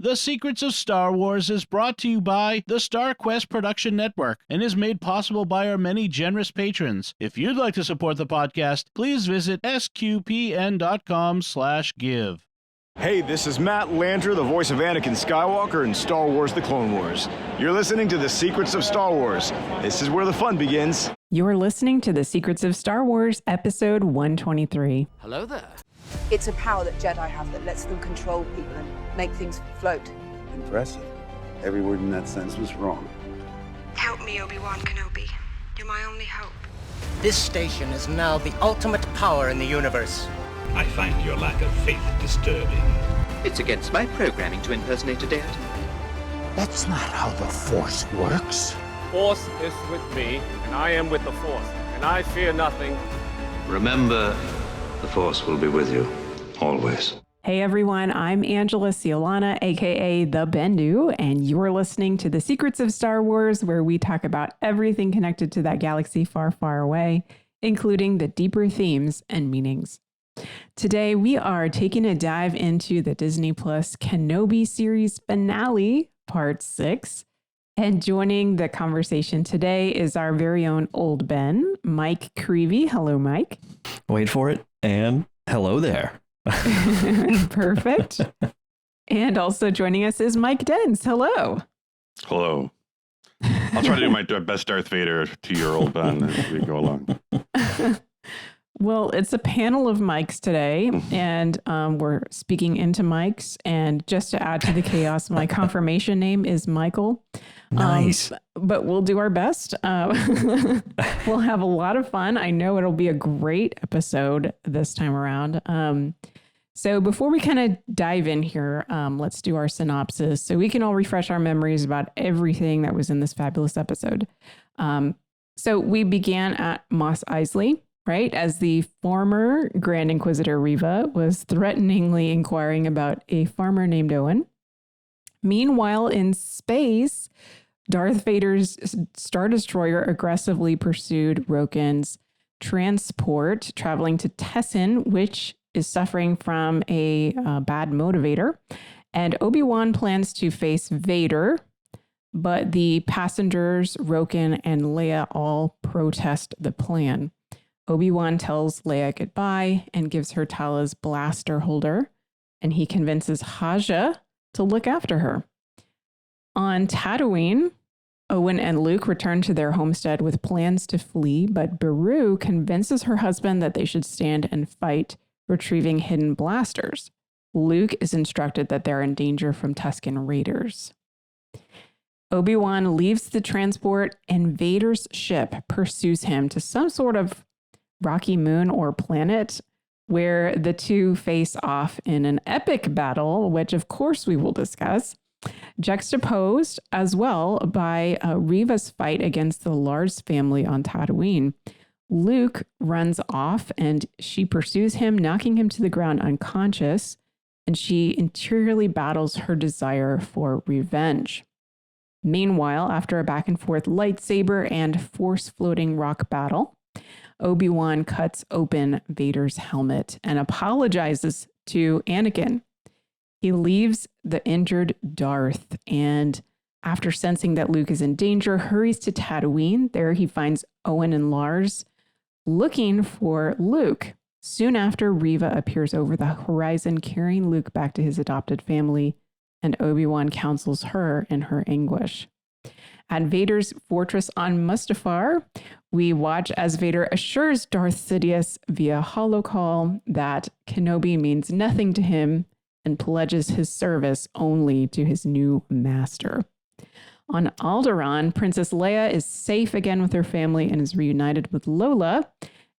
The Secrets of Star Wars is brought to you by the Star Quest Production Network and is made possible by our many generous patrons. If you'd like to support the podcast, please visit sqpn.com/give. Hey, this is Matt Landry, the voice of Anakin Skywalker in Star Wars The Clone Wars. You're listening to The Secrets of Star Wars. This is where the fun begins. You're listening to The Secrets of Star Wars, episode 123. Hello there. It's a power that Jedi have that lets them control people and make things float. Impressive. Every word in that sentence was wrong. Help me, Obi-Wan Kenobi. You're my only hope. This station is now the ultimate power in the universe. I find your lack of faith disturbing. It's against my programming to impersonate a deity. That's not how the Force works. Force is with me, and I am with the Force, and I fear nothing. Remember, the Force will be with you, always. Hey everyone, I'm Angela Sealana, aka The Bendu, and you're listening to The Secrets of Star Wars, where we talk about everything connected to that galaxy far, far away, including the deeper themes and meanings. Today, we are taking a dive into the Disney Plus Kenobi series finale, part 6. And joining the conversation today is our very own old Ben, Mike Creavey. Hello, Mike. Wait for it. And hello there. Perfect. And also joining us is Mike Denz. Hello. Hello. I'll try to do my best Darth Vader 2-year-old Ben as we go along. Well, it's a panel of mics today, and we're speaking into mics. And just to add to the chaos, my confirmation name is Michael. Nice. But we'll do our best. We'll have a lot of fun. I know it'll be a great episode this time around. So before we kind of dive in here, let's do our synopsis so we can all refresh our memories about everything that was in this fabulous episode. So we began at Mos Eisley, right? As the former Grand Inquisitor Reva was threateningly inquiring about a farmer named Owen. Meanwhile, in space, Darth Vader's Star Destroyer aggressively pursued Roken's transport, traveling to Tessin, which is suffering from a bad motivator. And Obi-Wan plans to face Vader, but the passengers, Roken and Leia, all protest the plan. Obi-Wan tells Leia goodbye and gives her Tala's blaster holder, and he convinces Haja to look after her. On Tatooine, Owen and Luke return to their homestead with plans to flee, but Beru convinces her husband that they should stand and fight, retrieving hidden blasters. Luke is instructed that they're in danger from Tusken raiders. Obi-Wan leaves the transport, and Vader's ship pursues him to some sort of rocky moon or planet where the two face off in an epic battle, which of course we will discuss, juxtaposed as well by Reva's fight against the Lars family on Tatooine. Luke runs off and she pursues him, knocking him to the ground unconscious, and she interiorly battles her desire for revenge. Meanwhile, after a back and forth lightsaber and force floating rock battle, Obi-Wan cuts open Vader's helmet and apologizes to Anakin. He leaves the injured Darth and, after sensing that Luke is in danger, hurries to Tatooine. There he finds Owen and Lars looking for Luke. Soon after, Reva appears over the horizon, carrying Luke back to his adopted family, and Obi-Wan counsels her in her anguish. At Vader's fortress on Mustafar, we watch as Vader assures Darth Sidious via holocall that Kenobi means nothing to him and pledges his service only to his new master. On Alderaan, Princess Leia is safe again with her family and is reunited with Lola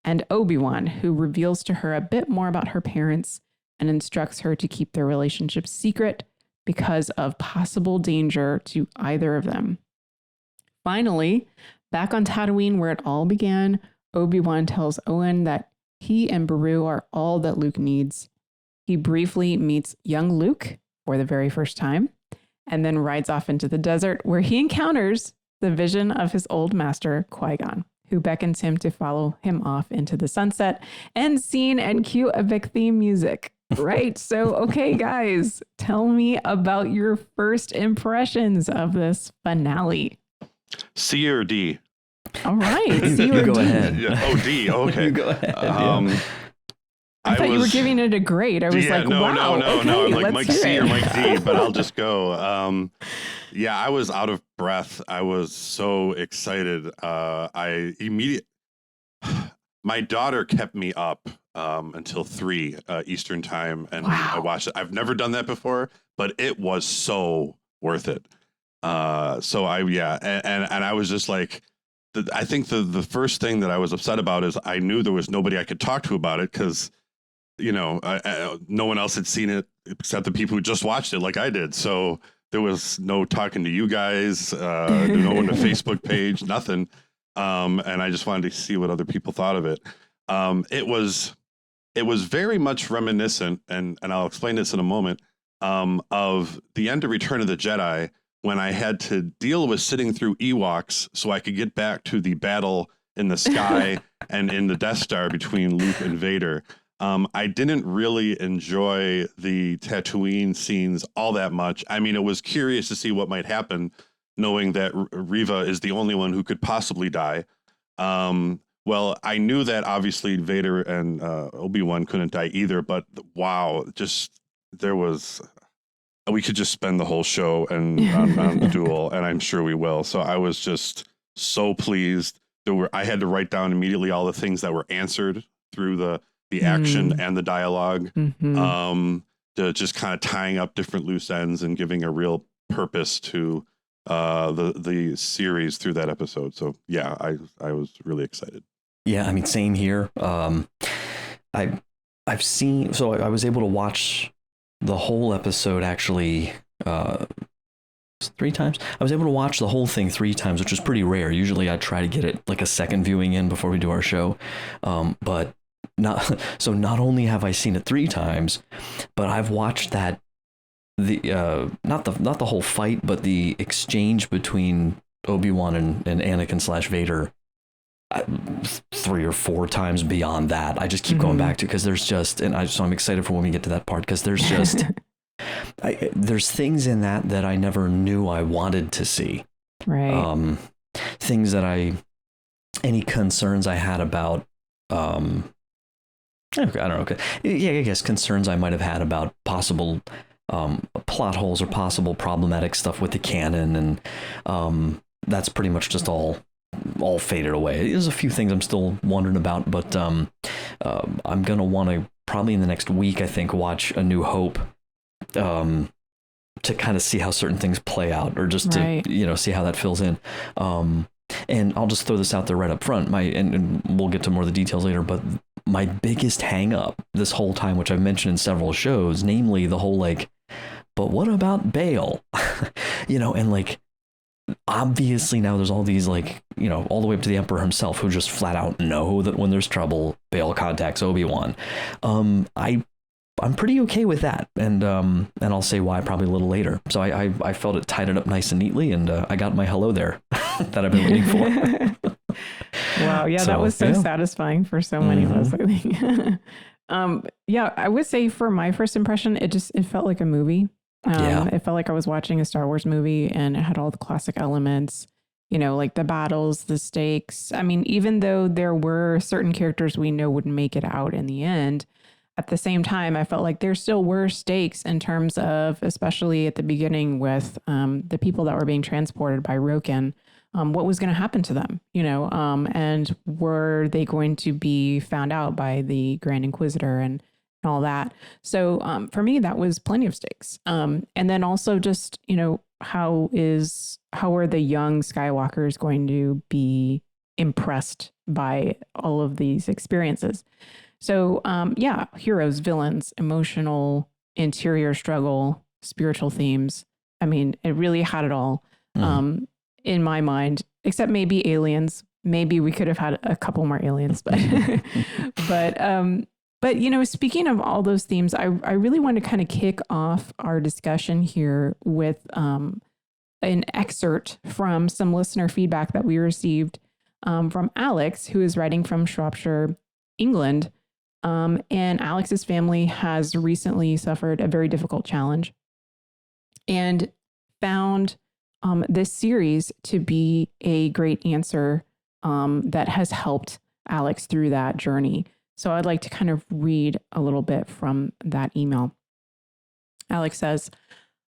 and Obi-Wan, who reveals to her a bit more about her parents and instructs her to keep their relationship secret because of possible danger to either of them. Finally, back on Tatooine, where it all began, Obi-Wan tells Owen that he and Beru are all that Luke needs. He briefly meets young Luke for the very first time, and then rides off into the desert, where he encounters the vision of his old master, Qui-Gon, who beckons him to follow him off into the sunset. End scene and cue epic theme music. Right. So, okay, guys, tell me about your first impressions of this finale. C or D? All right. C or You go D? ahead. Yeah. Oh, D. Okay. You go ahead. I thought you were giving it a grade. I was like, no, wow. no. Okay, I'm like let's Mike hear C it. or Mike D, but I'll just go. Yeah, I was out of breath. I was so excited. My daughter kept me up until 3 Eastern time, and I watched it. I've never done that before, but it was so worth it. And I was just like, I think the first thing that I was upset about is I knew there was nobody I could talk to about it because, no one else had seen it except the people who just watched it like I did. So there was no talking to you guys, no one to Facebook page, nothing. And I just wanted to see what other people thought of it. It was very much reminiscent, and I'll explain this in a moment, of the end of Return of the Jedi, when I had to deal with sitting through Ewoks so I could get back to the battle in the sky and in the Death Star between Luke and Vader. I didn't really enjoy the Tatooine scenes all that much. I mean, it was curious to see what might happen, knowing that Reva is the only one who could possibly die. Well, I knew that obviously Vader and Obi-Wan couldn't die either, but wow, we could just spend the whole show on the duel, and I'm sure we will. So I was just so pleased. I had to write down immediately all the things that were answered through the action and the dialogue, to just kind of tying up different loose ends and giving a real purpose to the series through that episode. So yeah, I was really excited. Yeah, I mean, same here. I was able to watch the whole episode actually 3 times. I was able to watch the whole thing 3 times, which is pretty rare. Usually I try to get it like a second viewing in before we do our show. But not only have I seen it 3 times, but I've watched that not the whole fight, but the exchange between Obi-Wan and Anakin / Vader 3 or 4 times beyond that. I just keep going back to, because there's just, so I'm excited for when we get to that part, because there's just there's things in that I never knew I wanted to see. Right. Things that any concerns I had about I don't know. Yeah, I guess concerns I might have had about possible plot holes or possible problematic stuff with the canon, and that's pretty much just all faded away. There's a few things I'm still wondering about, but I'm gonna want to probably in the next week, I think, watch A New Hope to kind of see how certain things play out, or just to see how that fills in. And I'll just throw this out there right up front. And we'll get to more of the details later, but my biggest hang up this whole time, which I've mentioned in several shows, namely the whole but what about Bail? And obviously now there's all these all the way up to the Emperor himself, who just flat out know that when there's trouble, Bail contacts Obi-Wan. I'm pretty okay with that, and I'll say why probably a little later. So I felt it tied it up nice and neatly, and I got my hello there that I've been waiting for. Wow, yeah, that was so satisfying for so many of us, I think. Yeah, I would say for my first impression, it felt like a movie. It felt like I was watching a Star Wars movie, and it had all the classic elements, like the battles, the stakes. I mean, even though there were certain characters we know wouldn't make it out in the end, at the same time, I felt like there still were stakes in terms of, especially at the beginning with the people that were being transported by Roken, what was going to happen to them, and were they going to be found out by the Grand Inquisitor and all that. So for me, that was plenty of stakes. And then also just, how are the young Skywalkers going to be impressed by all of these experiences? So, heroes, villains, emotional, interior struggle, spiritual themes. I mean, it really had it all in my mind, except maybe aliens. Maybe we could have had a couple more aliens, but, but speaking of all those themes, I really want to kind of kick off our discussion here with an excerpt from some listener feedback that we received from Alex, who is writing from Shropshire, England. And Alex's family has recently suffered a very difficult challenge and found this series to be a great answer that has helped Alex through that journey. So I'd like to kind of read a little bit from that email. Alex says,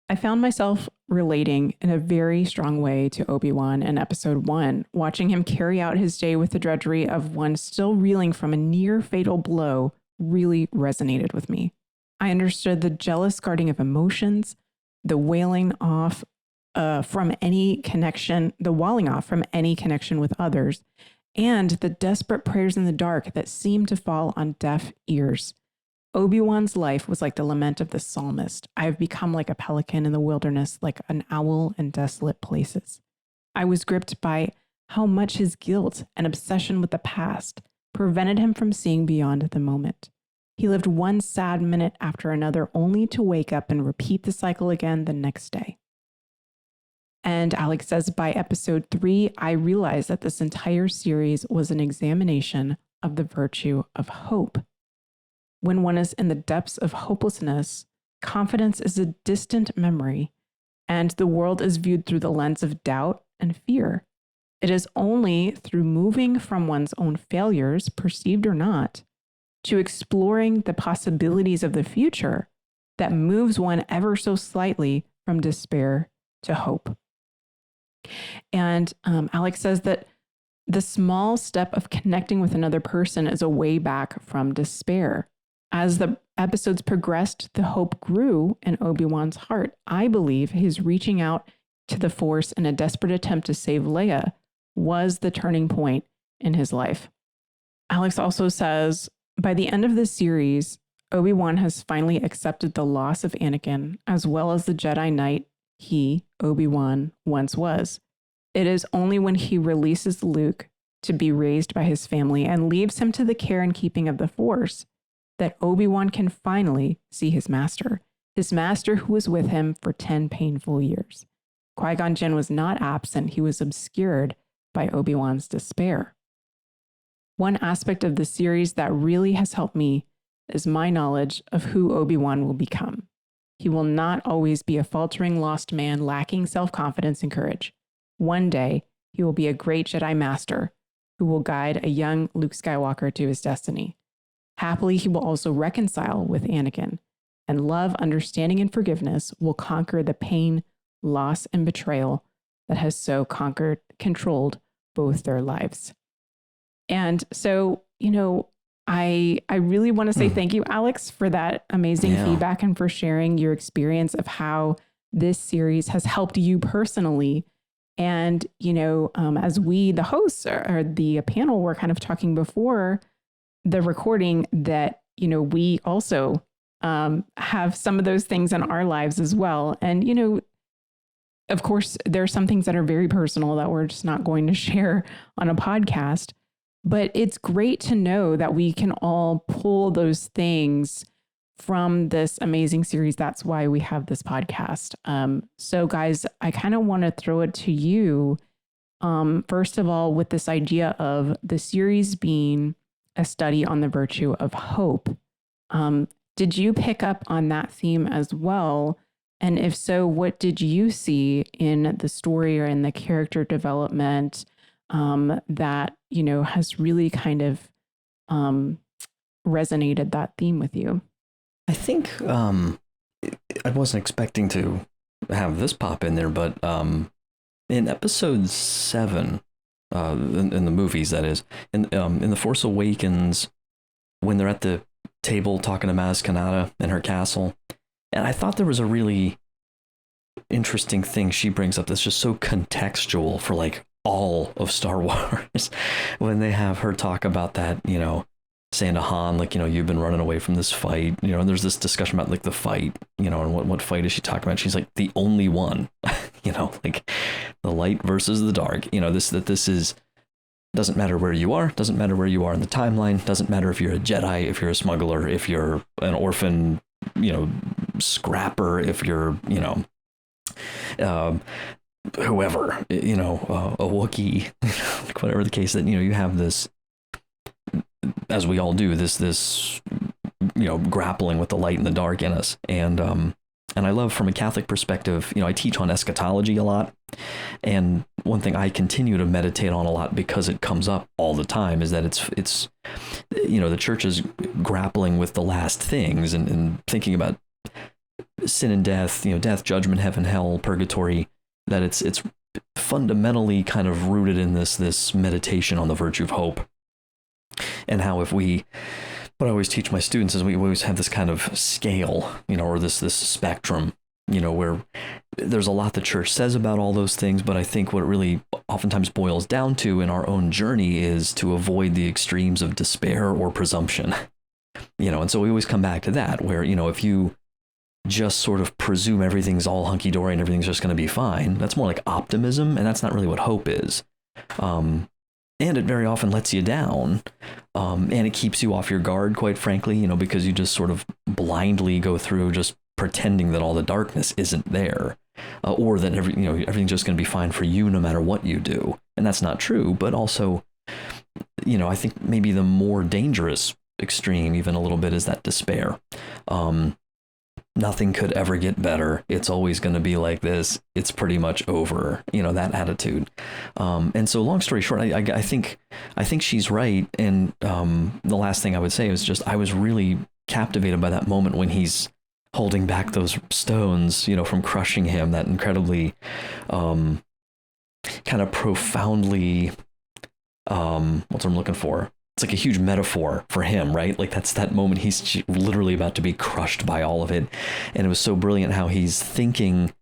I found myself relating in a very strong way to Obi-Wan in episode 1, watching him carry out his day with the drudgery of one still reeling from a near fatal blow really resonated with me. I understood the jealous guarding of emotions, the walling off from any connection with others, and the desperate prayers in the dark that seemed to fall on deaf ears. Obi-Wan's life was like the lament of the psalmist. I have become like a pelican in the wilderness, like an owl in desolate places. I was gripped by how much his guilt and obsession with the past prevented him from seeing beyond the moment. He lived one sad minute after another, only to wake up and repeat the cycle again the next day. And Alex says, by episode 3, I realized that this entire series was an examination of the virtue of hope. When one is in the depths of hopelessness, confidence is a distant memory, and the world is viewed through the lens of doubt and fear. It is only through moving from one's own failures, perceived or not, to exploring the possibilities of the future that moves one ever so slightly from despair to hope. And Alex says that the small step of connecting with another person is a way back from despair. As the episodes progressed, the hope grew in Obi-Wan's heart. I believe his reaching out to the Force in a desperate attempt to save Leia was the turning point in his life. Alex also says, by the end of this series, Obi-Wan has finally accepted the loss of Anakin, as well as the Jedi Knight he, Obi-Wan, once was. It is only when he releases Luke to be raised by his family and leaves him to the care and keeping of the Force that Obi-Wan can finally see his master who was with him for 10 painful years. Qui-Gon Jinn was not absent, he was obscured by Obi-Wan's despair. One aspect of the series that really has helped me is my knowledge of who Obi-Wan will become. He will not always be a faltering lost man lacking self-confidence and courage. One day, he will be a great Jedi Master who will guide a young Luke Skywalker to his destiny. Happily, he will also reconcile with Anakin, and love, understanding, and forgiveness will conquer the pain, loss, and betrayal that has so controlled both their lives. And so, I really want to say thank you, Alex, for that amazing feedback and for sharing your experience of how this series has helped you personally. And, as we, the hosts or the panel, were kind of talking before the recording that, we also have some of those things in our lives as well. And, of course, there are some things that are very personal that we're just not going to share on a podcast. But it's great to know that we can all pull those things from this amazing series. That's why we have this podcast. So guys, I kind of want to throw it to you. First of all, with this idea of the series being a study on the virtue of hope. Did you pick up on that theme as well? And if so, what did you see in the story or in the character development that, has really kind of resonated that theme with you? I think I wasn't expecting to have this pop in there, but in episode 7, in the movies, that is, in The Force Awakens, when they're at the table talking to Maz Kanata in her castle, and I thought there was a really interesting thing she brings up that's just so contextual for like all of Star Wars when they have her talk about that, saying to Han, like, you've been running away from this fight, and there's this discussion about like the fight, and what fight is she talking about? She's like, the only one, like the light versus the dark, this is, doesn't matter where you are, doesn't matter where you are in the timeline, doesn't matter if you're a Jedi, if you're a smuggler, if you're an orphan, scrapper, if you're, whoever, a Wookiee, like whatever the case, that, you have this as we all do, this grappling with the light and the dark in us. And I love, from a Catholic perspective, I teach on eschatology a lot. And one thing I continue to meditate on a lot, because it comes up all the time, is that it's the church is grappling with the last things and thinking about sin and death, death, judgment, heaven, hell, purgatory, that it's fundamentally kind of rooted in this meditation on the virtue of hope. And how what I always teach my students is we always have this kind of scale, or this spectrum, where there's a lot the church says about all those things, but I think what it really oftentimes boils down to in our own journey is to avoid the extremes of despair or presumption, and so we always come back to that, where, if you just sort of presume everything's all hunky-dory and everything's just going to be fine, that's more like optimism, and that's not really what hope is. And it very often lets you down, and it keeps you off your guard, quite frankly, because you just sort of blindly go through just pretending that all the darkness isn't there, or that everything's just going to be fine for you no matter what you do. And that's not true. But also, I think maybe the more dangerous extreme, even a little bit, is that despair. Nothing could ever get better. It's always going to be like this. It's pretty much over, that attitude. And so, long story short, I think she's right. And the last thing I would say is just, I was really captivated by that moment when he's holding back those stones, from crushing him, that incredibly kind of profoundly, what's I'm looking for? It's like a huge metaphor for him, right? Like that's that moment he's literally about to be crushed by all of it. And it was so brilliant how he's thinking,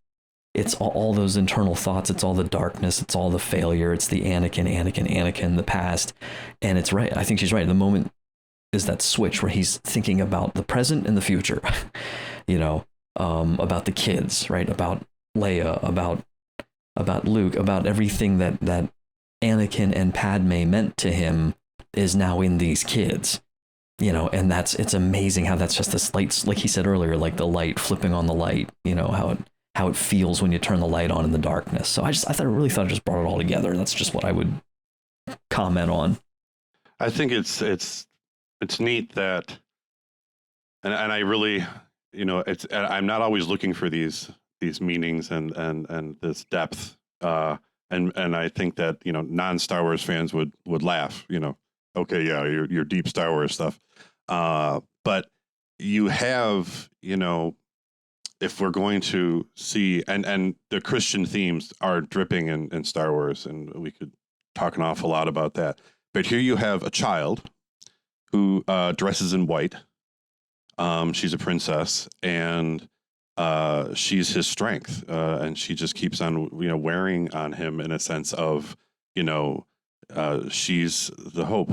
it's all those internal thoughts, it's all the darkness, it's all the failure, it's the Anakin, the past. And it's right. I think she's right. The moment is that switch where he's thinking about the present and the future, about the kids, right? About Leia, about Luke, about everything that Anakin and Padme meant to him is now in these kids, and it's amazing how that's just this light, like he said earlier, like the light flipping on the light, how it feels when you turn the light on in the darkness. So I really thought it just brought it all together. That's just what I would comment on. I think it's neat that, and I really, I'm not always looking for these meanings and this depth. And I think that, non-Star Wars fans would laugh, okay, yeah, your deep Star Wars stuff. But you have, if we're going to see, and the Christian themes are dripping in Star Wars, and we could talk an awful lot about that. But here you have a child who dresses in white. She's a princess, and she's his strength, and she just keeps on, wearing on him in a sense of, she's the hope,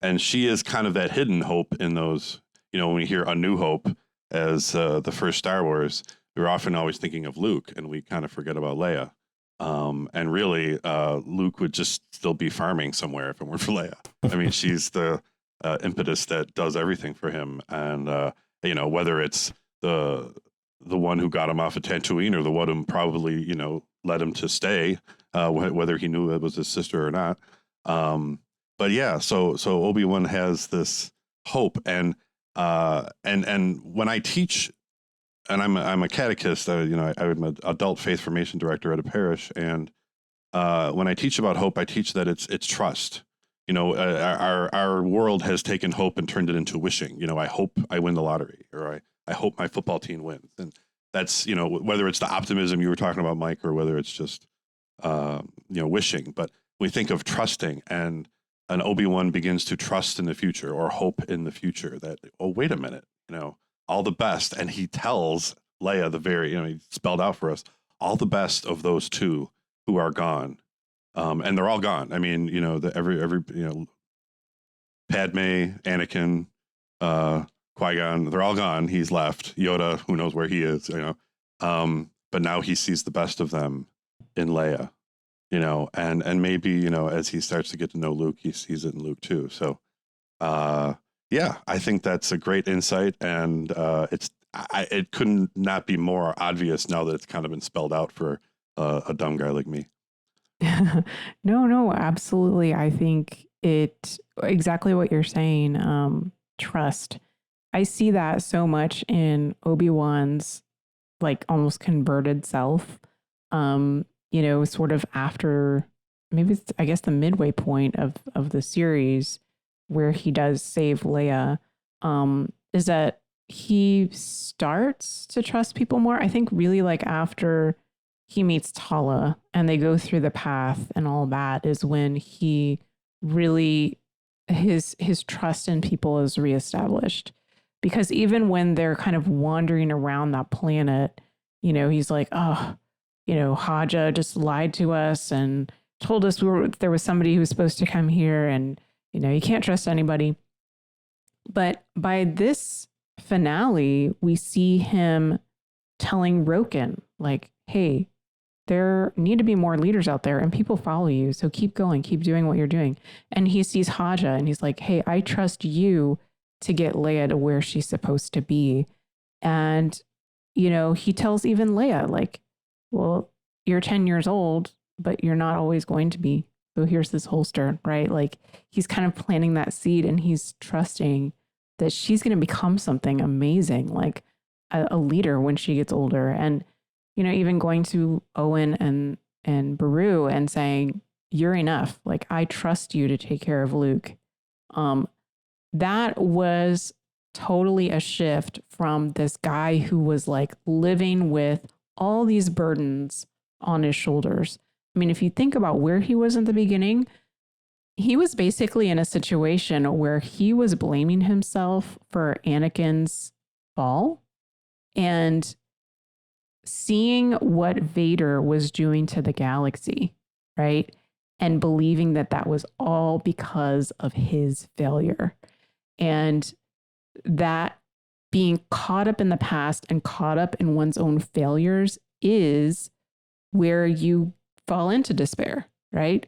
and she is kind of that hidden hope in those, when we hear A New Hope as the first Star Wars, we're often always thinking of Luke, and we kind of forget about Leia. And really, Luke would just still be farming somewhere if it weren't for Leia. I mean, she's the impetus that does everything for him, and whether it's the one who got him off of Tatooine or the one who probably, led him to stay, whether he knew it was his sister or not. But yeah, so Obi-Wan has this hope, and when I teach, and I'm a catechist, I'm an adult faith formation director at a parish, and when I teach about hope, I teach that it's trust. Our world has taken hope and turned it into wishing. I hope I win the lottery, or I hope my football team wins. And that's, whether it's the optimism you were talking about, Mike, or whether it's just, wishing. But we think of trusting, and an Obi-Wan begins to trust in the future, or hope in the future, that, oh, wait a minute, all the best. And he tells Leia he spelled out for us all the best of those two who are gone. And they're all gone. I mean, every Padme, Anakin, Qui-Gon, they're all gone. He's left. Yoda, who knows where he is, but now he sees the best of them in Leia, and maybe, as he starts to get to know Luke, he sees it in Luke too. So, yeah, I think that's a great insight, and it couldn't not be more obvious now that it's kind of been spelled out for a dumb guy like me. No, absolutely. I think it exactly what you're saying. Trust. I see that so much in Obi-Wan's like almost converted self. Sort of after maybe it's, I guess, the midway point of the series where he does save Leia, is that he starts to trust people more. I think really like after he meets Tala and they go through the path and all that is when he really, his trust in people is reestablished. Because even when they're kind of wandering around that planet, he's like, oh, Haja just lied to us and told us there was somebody who was supposed to come here and, you can't trust anybody. But by this finale, we see him telling Roken, like, hey, there need to be more leaders out there and people follow you. So keep going, keep doing what you're doing. And he sees Haja and he's like, hey, I trust you to get Leia to where she's supposed to be. And, he tells even Leia, like, well, you're 10 years old, but you're not always going to be. So here's this holster, right? Like he's kind of planting that seed and he's trusting that she's going to become something amazing, like a leader when she gets older. And, even going to Owen and Beru and saying, you're enough. Like, I trust you to take care of Luke. That was totally a shift from this guy who was like living with all these burdens on his shoulders. I mean, if you think about where he was in the beginning, he was basically in a situation where he was blaming himself for Anakin's fall and seeing what Vader was doing to the galaxy, right? And believing that that was all because of his failure. And that being caught up in the past and caught up in one's own failures is where you fall into despair, right?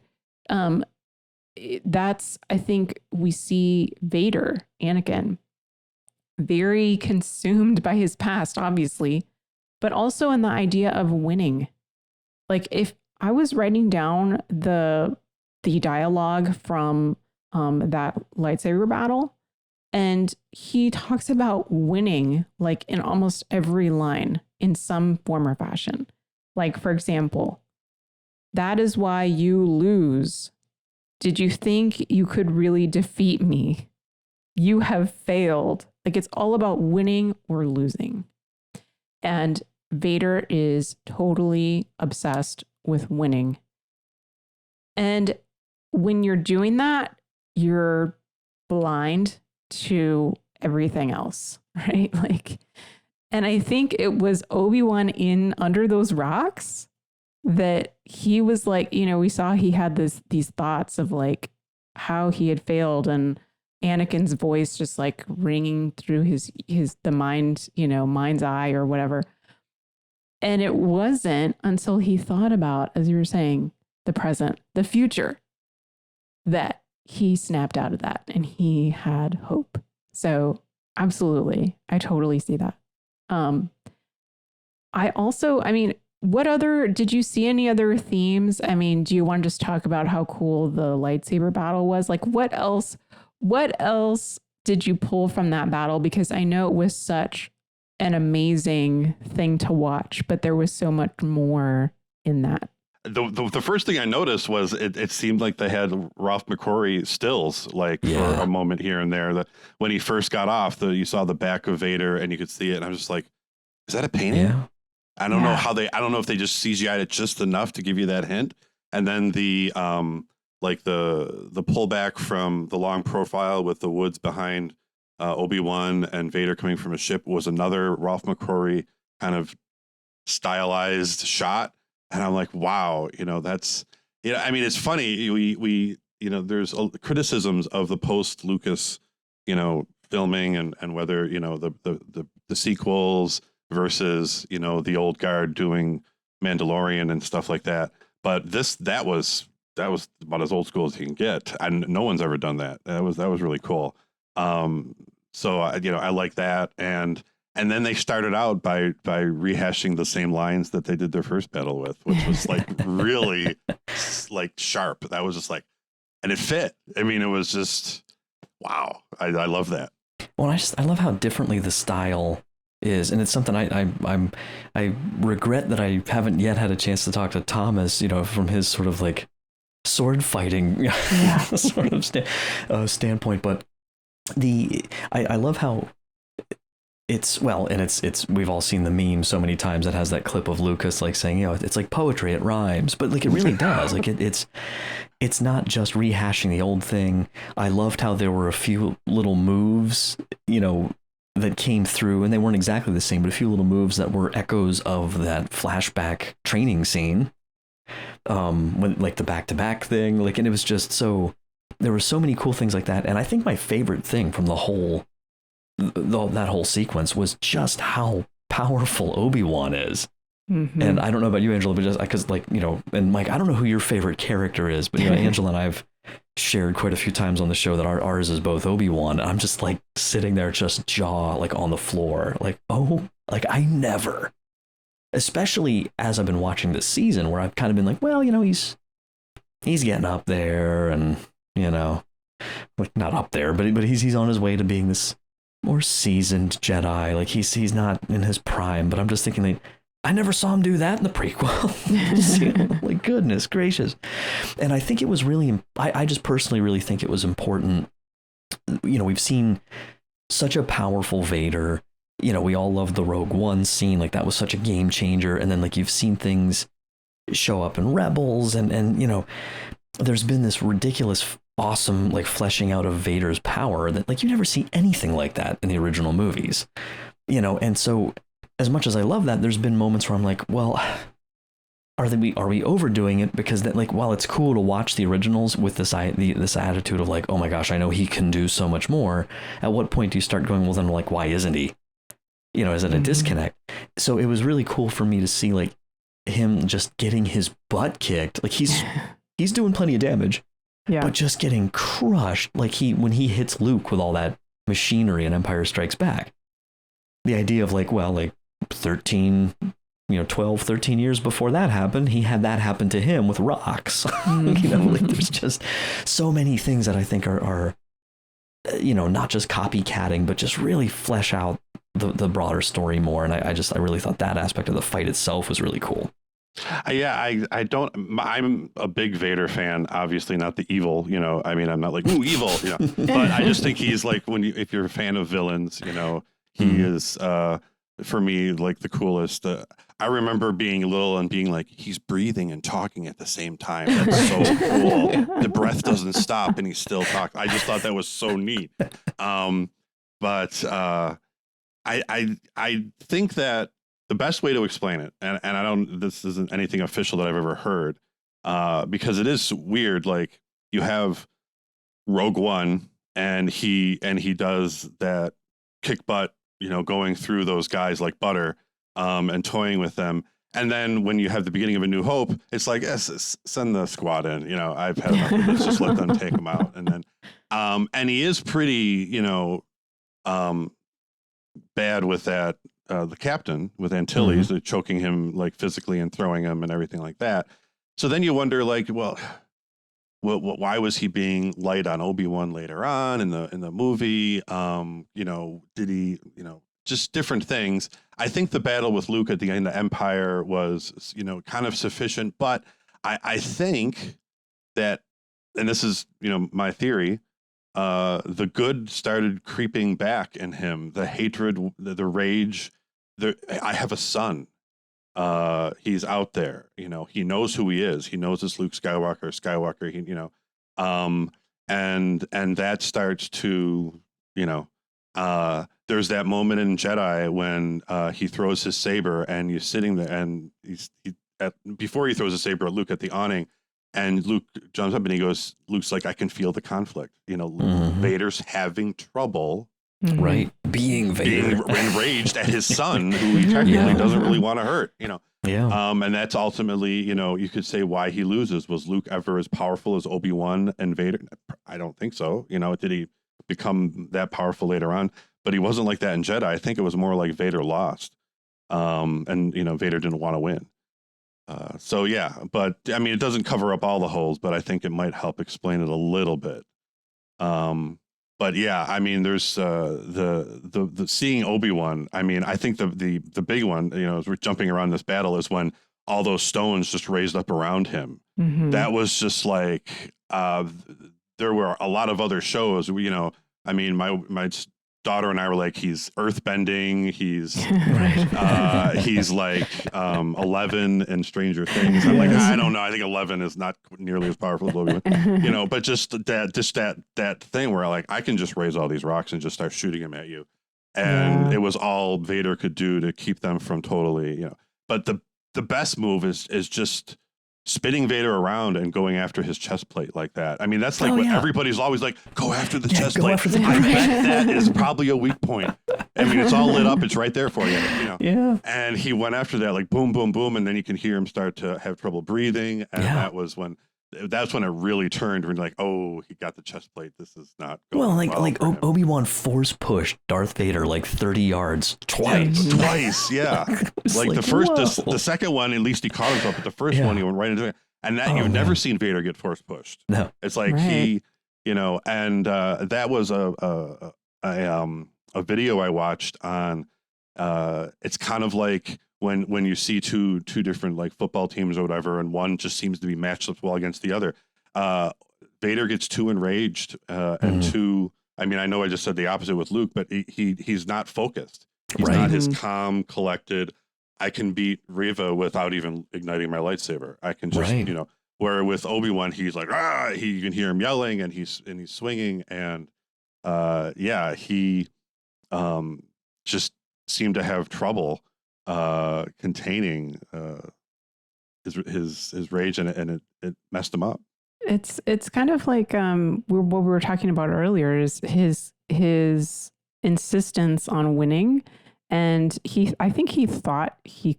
That's, I think we see Vader, Anakin, very consumed by his past, obviously, but also in the idea of winning. Like if I was writing down the dialogue from that lightsaber battle, and he talks about winning like in almost every line in some form or fashion. Like, for example, that is why you lose. Did you think you could really defeat me? You have failed. Like it's all about winning or losing. And Vader is totally obsessed with winning. And when you're doing that, you're blind to everything else, right? Like, and I think it was Obi-Wan in Under Those Rocks that he was like, we saw he had these thoughts of like how he had failed and Anakin's voice just like ringing through the mind's eye or whatever. And it wasn't until he thought about, as you were saying, the present, the future, that he snapped out of that and he had hope. So absolutely, I totally see that. Did you see any other themes? I mean, do you want to just talk about how cool the lightsaber battle was? Like what else did you pull from that battle? Because I know it was such an amazing thing to watch, but there was so much more in that. The first thing I noticed was it seemed like they had Ralph McQuarrie stills for a moment here and there. When he first got off, you saw the back of Vader and you could see it, and I was just like, is that a painting? Yeah. I don't know I don't know if they just CGI'd it just enough to give you that hint. And then the pullback from the long profile with the woods behind Obi-Wan and Vader coming from a ship was another Ralph McQuarrie kind of stylized shot. And I'm like, wow, that's, I mean, it's funny. We there's criticisms of the post Lucas, filming and whether, the sequels versus, the old guard doing Mandalorian and stuff like that. But that was about as old school as you can get. And no one's ever done that. That was really cool. So I like that. And then they started out by rehashing the same lines that they did their first battle with, which was like really like sharp. That was just like, and it fit. I mean, it was just, wow. I love that. Well, I love how differently the style is, and it's something I regret that I haven't yet had a chance to talk to Thomas, from his sort of like sword fighting sort of standpoint. But I love how it's we've all seen the meme so many times that has that clip of Lucas like saying, it's like poetry, it rhymes, but like it really does. Like it's not just rehashing the old thing. I loved how there were a few little moves, that came through, and they weren't exactly the same, but a few little moves that were echoes of that flashback training scene. When like the back-to-back thing, and it was just there were so many cool things like that. And I think my favorite thing from that whole sequence was just how powerful Obi-Wan is. Mm-hmm. And I don't know about you, Angela, but just because and Mike, I don't know who your favorite character is, but Angela and I've shared quite a few times on the show that ours is both Obi-Wan. And I'm just like sitting there, just jaw like on the floor, I never, especially as I've been watching this season, where I've kind of been like, well, he's getting up there, and like not up there, but he's on his way to being this more seasoned Jedi. Like he's not in his prime, but I'm just thinking like, I never saw him do that in the prequel. Like, goodness gracious. And I think it was really, I just personally really think it was important. We've seen such a powerful Vader. We all love the Rogue One scene. Like that was such a game changer. And then like you've seen things show up in Rebels, and there's been this ridiculous, awesome like fleshing out of Vader's power that like you never see anything like that in the original movies. And so as much as I love that, there's been moments where I'm like, well, are we overdoing it? Because that, like, while it's cool to watch the originals with this attitude of like, oh my gosh, I know he can do so much more. At what point do you start going, well, then like, why isn't he? Is it a disconnect? So it was really cool for me to see like him just getting his butt kicked. Like he's doing plenty of damage, but just getting crushed. Like when he hits Luke with all that machinery in Empire Strikes Back. The idea of like, well, like 13 years before that happened, he had that happen to him with rocks. There's just so many things that I think are not just copycatting, but just really flesh out the broader story more. And I really thought that aspect of the fight itself was really cool. I'm a big Vader fan, obviously not the evil, I mean, I'm not like, ooh, evil, but I just think he's like, if you're a fan of villains, he is, for me, like the coolest. I remember being little and being like, he's breathing and talking at the same time. That's so cool. The breath doesn't stop and he still talks. I just thought that was so neat. But I think that the best way to explain it, and this isn't anything official that I've ever heard, because it is weird. Like you have Rogue One, and he does that kick butt, going through those guys like butter, and toying with them. And then when you have the beginning of A New Hope, it's like, send the squad in. I've had enough of this. Just let them take them out. And then, and he is pretty, bad with that. The captain with Antilles, choking him like physically and throwing him and everything like that. So then you wonder, like, well, why was he being light on Obi-Wan later on in the movie? Did he, just different things. I think the battle with Luke at the end of Empire was, kind of sufficient, but I think that, and this is, my theory, the good started creeping back in him, the hatred, the rage. I have a son. He's out there, he knows who he is. He knows it's Luke Skywalker, and that starts to, there's that moment in Jedi when he throws his saber and you're sitting there, and before he throws his saber at Luke at the awning, and Luke jumps up and he goes, Luke's like, I can feel the conflict. Vader's having trouble. Right. Being enraged at his son, who he technically doesn't really want to hurt, and that's ultimately, you could say why he loses. Was Luke ever as powerful as Obi-Wan and Vader? I don't think so. Did he become that powerful later on? But he wasn't like that in Jedi. I think it was more like Vader lost. And Vader didn't want to win. So yeah, but I mean, it doesn't cover up all the holes, but I think it might help explain it a little bit. But yeah, I mean, there's the seeing Obi-Wan. I mean, I think the big one, you know, as we're jumping around this battle, is when all those stones just raised up around him. Mm-hmm. That was just like there were a lot of other shows. You know, I mean, my daughter and I were like, he's earthbending. He's he's like 11 in Stranger Things. I'm like, I don't know. I think 11 is not nearly as powerful as Obi-Wan. You know, but just that thing where like I can just raise all these rocks and just start shooting them at you, and it was all Vader could do to keep them from totally, you know. But the best move is just spinning Vader around and going after his chest plate like that. I mean, that's like everybody's always like, go after the chest plate. I bet that is probably a weak point. I mean, it's all lit up. It's right there for you, you know? Yeah. And he went after that, like boom, boom, boom. And then you can hear him start to have trouble breathing. And that's when it really turned. When like, oh, he got the chest plate. This is not going well. Obi-Wan force pushed Darth Vader like 30 yards twice. Yeah. Like the first, the second one, at least he caught himself, but the first one he went right into it. And that you've never seen Vader get force pushed. No, it's like he, you know, and that was a video I watched on. It's kind of like when you see two different like football teams or whatever, and one just seems to be matched up well against the other. Vader gets too enraged and too. I mean, I know I just said the opposite with Luke, but he's not focused. He's not his calm, collected. I can beat Reva without even igniting my lightsaber. I can just, you know. Where with Obi-Wan, he's like, you can hear him yelling and he's swinging, and he just seemed to have trouble containing his rage, and it messed him up. It's kind of like what we were talking about earlier is his insistence on winning. And I think he thought he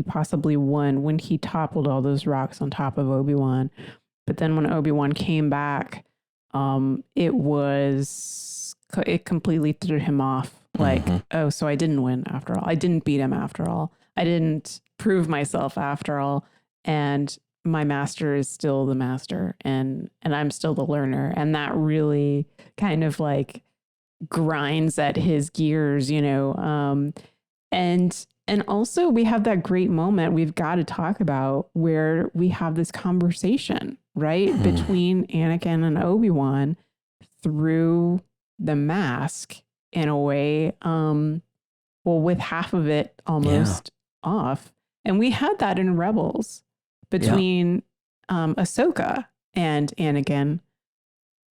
possibly won when he toppled all those rocks on top of Obi-Wan. But then when Obi-Wan came back, it completely threw him off. Like, oh, so I didn't win after all. I didn't beat him after all. I didn't prove myself after all. And my master is still the master, and I'm still the learner. And that really kind of like grinds at his gears, you know. And also we have that great moment we've got to talk about where we have this conversation, right, between Anakin and Obi-Wan through the mask in a way, with half of it almost off. And we had that in Rebels between Ahsoka and Anakin.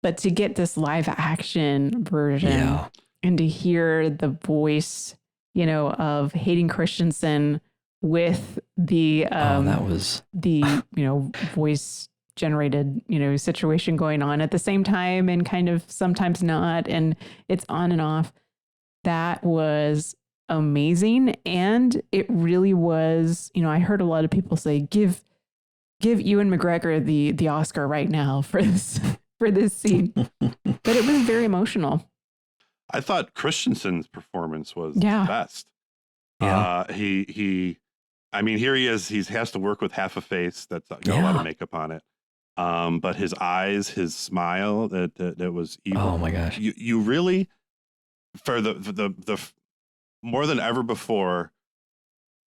But to get this live action version and to hear the voice, you know, of Hayden Christensen with the that was the, you know, voice generated, you know, situation going on at the same time and kind of sometimes not, and it's on and off. That was amazing. And it really was, you know, I heard a lot of people say, give Ewan McGregor the Oscar right now for this scene. But it was very emotional. I thought Christensen's performance was the best. I mean, here he is. He has to work with half a face that's got a lot of makeup on it. But his eyes, his smile, that was evil. Oh my gosh! You really, for the more than ever before,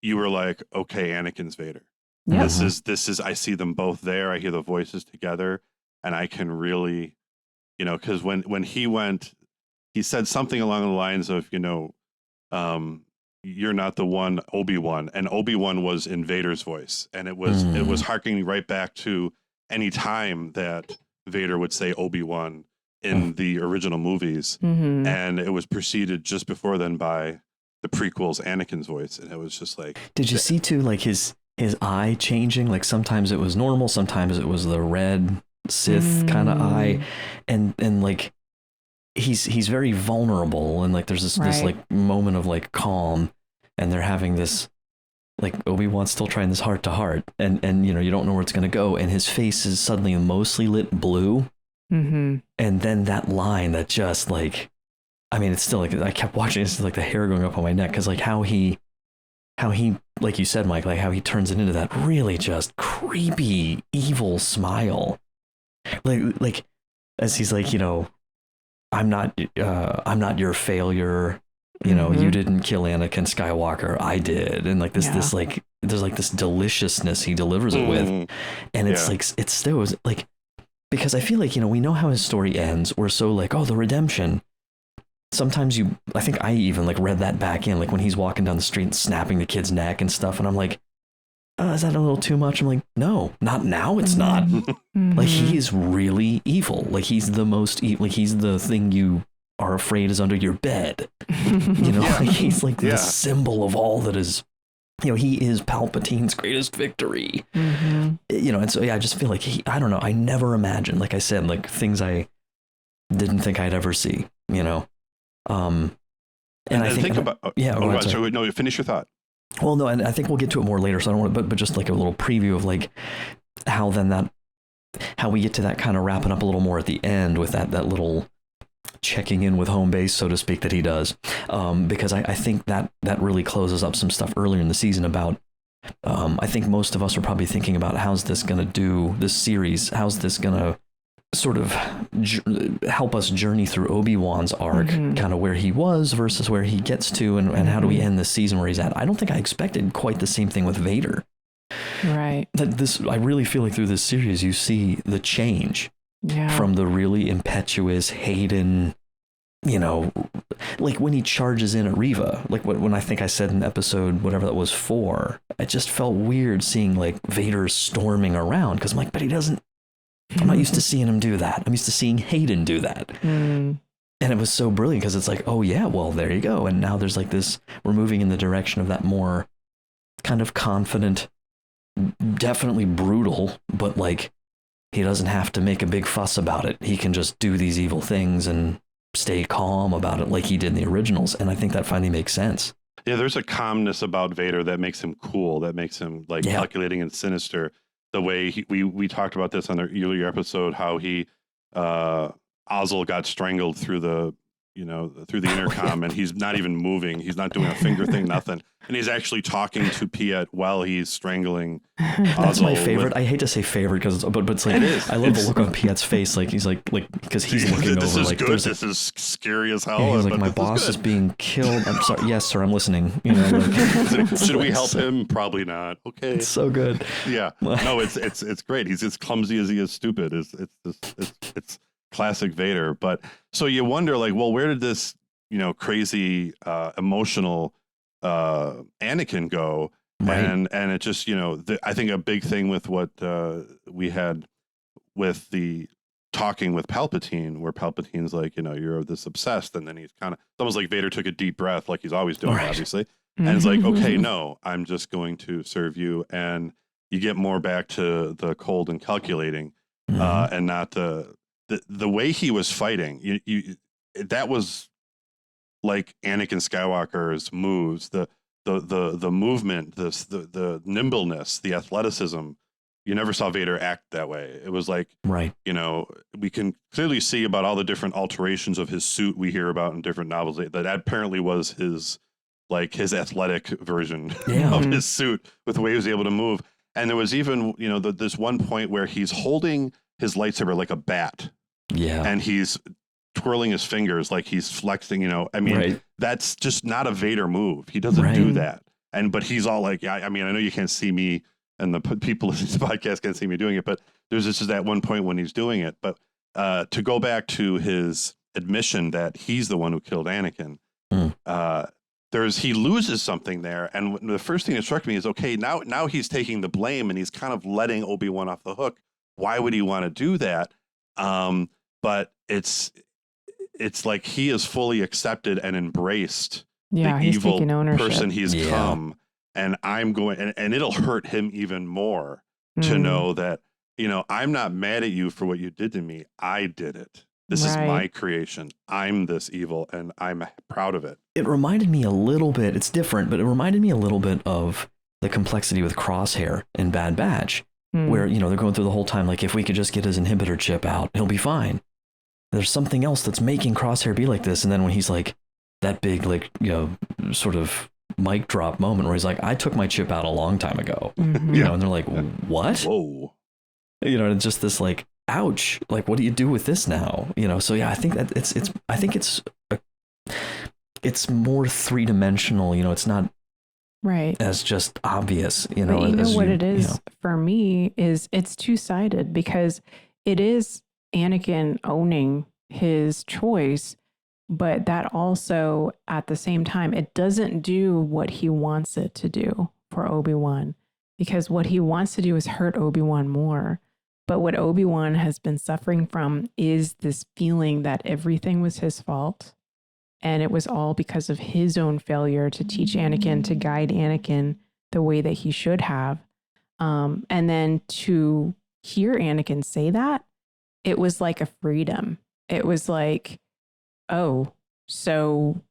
you were like, okay, Anakin's Vader. Yeah. This is. I see them both there. I hear the voices together. And I can really, you know, because when he went, he said something along the lines of, you know, you're not the one, Obi-Wan. And Obi-Wan was in Vader's voice. And it was harkening right back to any time that Vader would say Obi-Wan in the original movies. And it was preceded just before then by the prequels, Anakin's voice. And it was just like... Did you see too, like his eye changing? Like sometimes it was normal, sometimes it was the red... Sith kind of eye, and like he's very vulnerable, and like there's this like moment of like calm, and they're having this like Obi-Wan's still trying this heart to heart, and you know, you don't know where it's gonna go, and his face is suddenly mostly lit blue, and then that line that just like, I mean, it's still like I kept watching, it's like the hair going up on my neck, because like how he like you said, Mike, like how he turns it into that really just creepy, evil smile. Like as he's like, I'm not your failure. You didn't kill Anakin Skywalker. I did. And like this like, there's like this deliciousness he delivers it with. And it's like, it's still like, because I feel like, we know how his story ends. We're so like, oh, the redemption. Sometimes I think I even like read that back in, like when he's walking down the street and snapping the kid's neck and stuff. And I'm like, is that a little too much? I'm like, no, not now. It's not. Like he is really evil. Like he's the most evil. Like he's the thing you are afraid is under your bed. Like he's like the symbol of all that is, he is Palpatine's greatest victory. And so, I just feel like I don't know. I never imagined, like I said, like things I didn't think I'd ever see, and I think about, no, finish your thought. Well, no, and I think we'll get to it more later. So I don't want to, but just like a little preview of like how we get to that kind of wrapping up a little more at the end with that little checking in with home base, so to speak, that he does. Because I think that really closes up some stuff earlier in the season about, I think most of us are probably thinking about how's this going to do this series? How's this going to sort of help us journey through Obi-Wan's arc, kind of where he was versus where he gets to, and how do we end this season where he's at? I don't think I expected quite the same thing with Vader. Right. I really feel like through this series, you see the change from the really impetuous Hayden, like when he charges in at Reva, like when I think I said in episode, whatever that was 4, it just felt weird seeing like Vader storming around. Cause I'm like, but he doesn't, I'm not used to seeing him do that. I'm used to seeing Hayden do that. And it was so brilliant because it's like, oh yeah, well, there you go. And now there's like this, we're moving in the direction of that more kind of confident, definitely brutal, but like he doesn't have to make a big fuss about it. He can just do these evil things and stay calm about it like he did in the originals. And I think that finally makes sense. Yeah, there's a calmness about Vader that makes him cool, that makes him like calculating and sinister. The way we talked about this on an earlier episode, how he Ozzel got strangled through the intercom, and he's not even moving. He's not doing a finger thing, nothing. And he's actually talking to Piet while he's strangling Ozzel. That's my favorite. I hate to say favorite but it's like, I love the look on Piet's face. Like he's like, because he's looking this over is like, good. This is scary as hell. Yeah, he's like, my boss is being killed. I'm sorry. Yes, sir. I'm listening. Should we help him? Probably not. Okay. It's so good. Yeah. No, it's great. He's as clumsy as he is stupid. It's classic Vader. But so you wonder, like, well, where did this, crazy, emotional Anakin go? Right. And it just, I think a big thing with what we had with the talking with Palpatine, where Palpatine's like, you're this obsessed, and then he's kind of, it's almost like Vader took a deep breath, like he's always doing, obviously, and it's like, okay, no, I'm just going to serve you, and you get more back to the cold and calculating, and not the way he was fighting. That was like Anakin Skywalker's moves, the movement, the nimbleness, the athleticism. You never saw Vader act that way. It was like, right. We can clearly see about all the different alterations of his suit we hear about in different novels. That apparently was his athletic version of his suit, with the way he was able to move. And there was even, this one point where he's holding his lightsaber like a bat. Yeah. And he's twirling his fingers like he's flexing, that's just not a Vader move. He doesn't do that. But he's all like, I know you can't see me, and the people in this podcast can't see me doing it, but there's just that one point when he's doing it. But to go back to his admission that he's the one who killed Anakin, he loses something there. And the first thing that struck me is, okay, now he's taking the blame, and he's kind of letting Obi-Wan off the hook. Why would he want to do that? But it's like he has fully accepted and embraced the evil person he's come. And I'm going, and it'll hurt him even more to know that, I'm not mad at you for what you did to me. I did it. This is my creation. I'm this evil, and I'm proud of it. It reminded me a little bit, it's different, but it reminded me a little bit of the complexity with Crosshair in Bad Batch, where, they're going through the whole time, like, if we could just get his inhibitor chip out, he'll be fine. There's something else that's making Crosshair be like this. And then when he's like that big, like, sort of mic drop moment where he's like, I took my chip out a long time ago. Mm-hmm. You know, and they're like, what? Whoa. You know, it's just this like, ouch, like, what do you do with this now? You know, so yeah, I think that it's more three-dimensional, you know, it's not right as just obvious, you know. But you know what it is, you know. for me, is it's two-sided, because it is Anakin owning his choice, but that also, at the same time, it doesn't do what he wants it to do for Obi-Wan, because what he wants to do is hurt Obi-Wan more. But what Obi-Wan has been suffering from is this feeling that everything was his fault. And it was all because of his own failure to teach Anakin, to guide Anakin the way that he should have. And then to hear Anakin say that, it was like a freedom. It was like, oh, so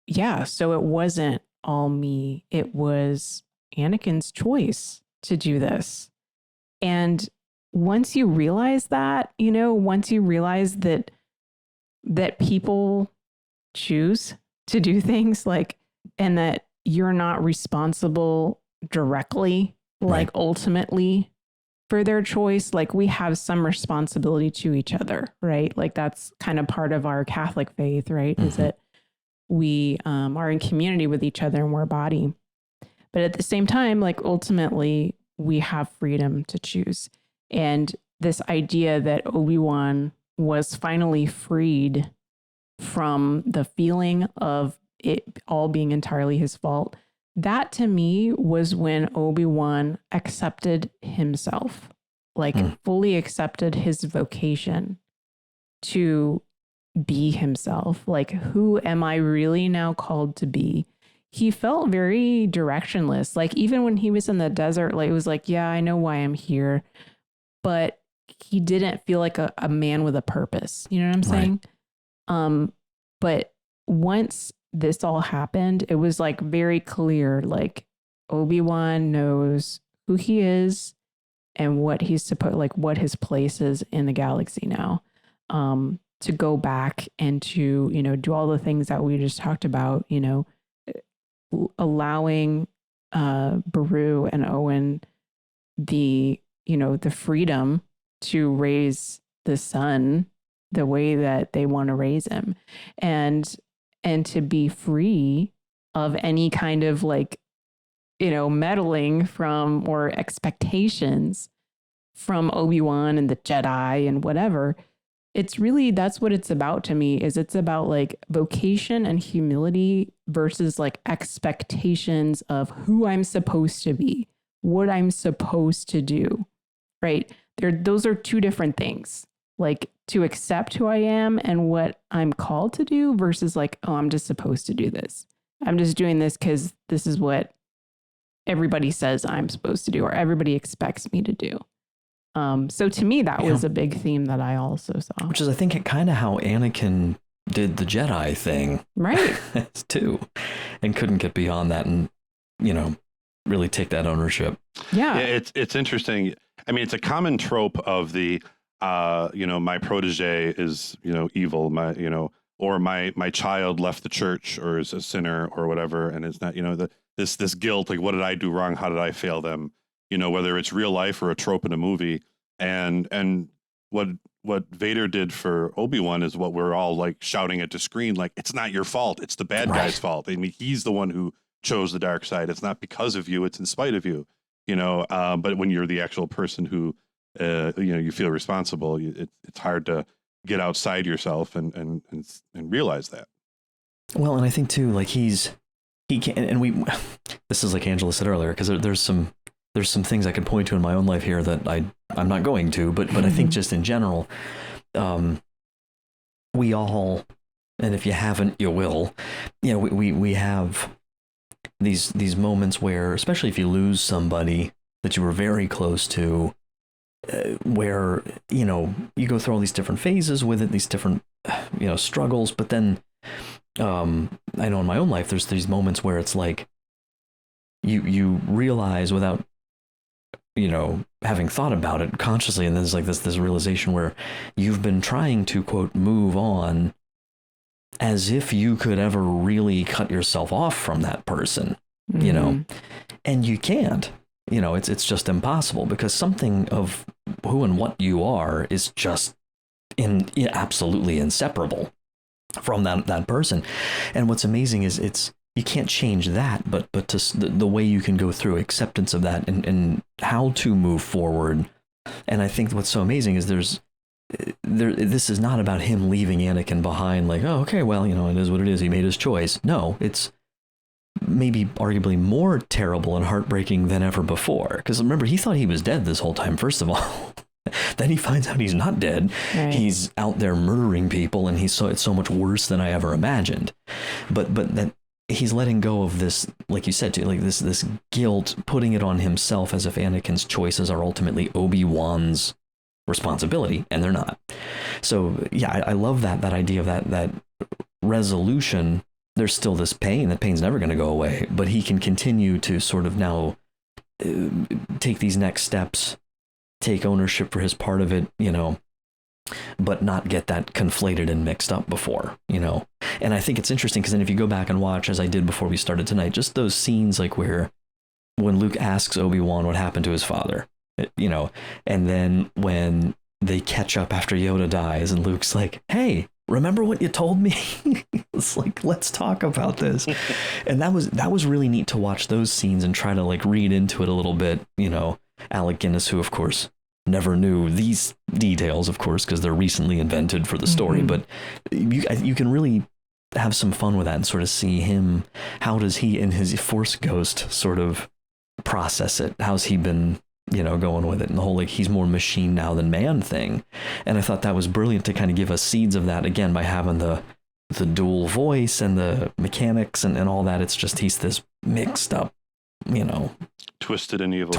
yeah, so it wasn't all me. It was Anakin's choice to do this. And once you realize that, you know, once you realize that people choose to do things, like, and that you're not responsible directly, like ultimately for their choice, like we have some responsibility to each other, right? Like that's kind of part of our Catholic faith, right? Is that we are in community with each other and we're a body. But at the same time, like ultimately we have freedom to choose. And this idea that Obi-Wan was finally freed from the feeling of it all being entirely his fault, that to me was when Obi-Wan accepted himself, like fully accepted his vocation to be himself. Like, who am I really now called to be? He felt very directionless. Like even when he was in the desert, like it was like, yeah, I know why I'm here. But he didn't feel like a man with a purpose. You know what I'm saying? But once this all happened, it was like very clear, like Obi-Wan knows who he is and what he's supposed, like what his place is in the galaxy now, to go back and to, you know, do all the things that we just talked about, you know, allowing Beru and Owen the freedom to raise the son the way that they want to raise him, and to be free of any kind of like, you know, meddling from or expectations from Obi-Wan and the Jedi and whatever. It's really, that's what it's about to me, is it's about like vocation and humility versus like expectations of who I'm supposed to be, what I'm supposed to do, right? Those are two different things. Like to accept who I am and what I'm called to do versus like, oh, I'm just supposed to do this. I'm just doing this because this is what everybody says I'm supposed to do or everybody expects me to do. So to me, that was a big theme that I also saw. Which is, I think, kind of how Anakin did the Jedi thing. Right. too. And couldn't get beyond that and, you know, really take that ownership. Yeah. It's interesting. I mean, it's a common trope of the, you know, my protege is, you know, evil, or my child left the church or is a sinner or whatever. And it's not, you know, this guilt, like, what did I do wrong? How did I fail them? You know, whether it's real life or a trope in a movie. And what Vader did for Obi-Wan is what we're all like shouting at the screen, like, it's not your fault. It's the bad guy's fault. I mean, he's the one who chose the dark side. It's not because of you. It's in spite of you, you know, but when you're the actual person who, you know, you feel responsible, it's hard to get outside yourself and realize that. Well, and I think too, like he can, and we, this is like Angela said earlier, because there's some things I can point to in my own life here that I'm not going to, but I think just in general, we all, and if you haven't, you will, you know, we have these moments where, especially if you lose somebody that you were very close to, where, you know, you go through all these different phases with it, these different, you know, struggles, but then, I know in my own life, there's these moments where it's like, you realize without, you know, having thought about it consciously, and there's like this realization where you've been trying to, quote, move on, as if you could ever really cut yourself off from that person, you know, and you can't, you know, it's just impossible, because something of who and what you are is just absolutely inseparable from that person. And what's amazing is you can't change that, but the way you can go through acceptance of that and how to move forward. And I think what's so amazing is this is not about him leaving Anakin behind, like, oh, okay, well, you know, it is what it is. He made his choice. No, it's maybe arguably more terrible and heartbreaking than ever before. Because remember, he thought he was dead this whole time, first of all. Then he finds out he's not dead. Right. He's out there murdering people, and it's so much worse than I ever imagined. But that he's letting go of this, like you said, too, like this guilt, putting it on himself, as if Anakin's choices are ultimately Obi-Wan's responsibility, and they're not. So yeah, I love that idea of that resolution. There's still this pain. That pain's never going to go away, but he can continue to sort of now take these next steps, take ownership for his part of it, you know, but not get that conflated and mixed up before, you know. And I think it's interesting, because then if you go back and watch, as I did before we started tonight, just those scenes like when Luke asks Obi-Wan what happened to his father, you know, and then when they catch up after Yoda dies and Luke's like, hey, remember what you told me? It's like, let's talk about this. And that was really neat to watch those scenes and try to like read into it a little bit, you know. Alec Guinness, who of course never knew these details, of course, because they're recently invented for the story, but you can really have some fun with that and sort of see him, how does he in his Force ghost sort of process it? How's he been, you know, going with it, and the whole like he's more machine now than man thing. And I thought that was brilliant to kind of give us seeds of that, again, by having the dual voice and the mechanics and all that. It's just he's this mixed up, you know, twisted and evil.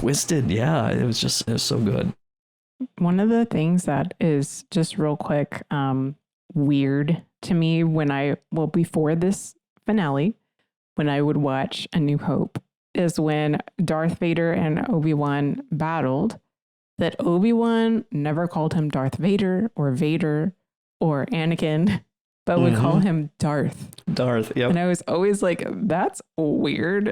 Yeah, it was so good. One of the things that is just real quick weird to me before this finale, when I would watch A New Hope, is when Darth Vader and Obi-Wan battled, that Obi-Wan never called him Darth Vader or Anakin, but would call him Darth. Yep. And I was always like, that's weird.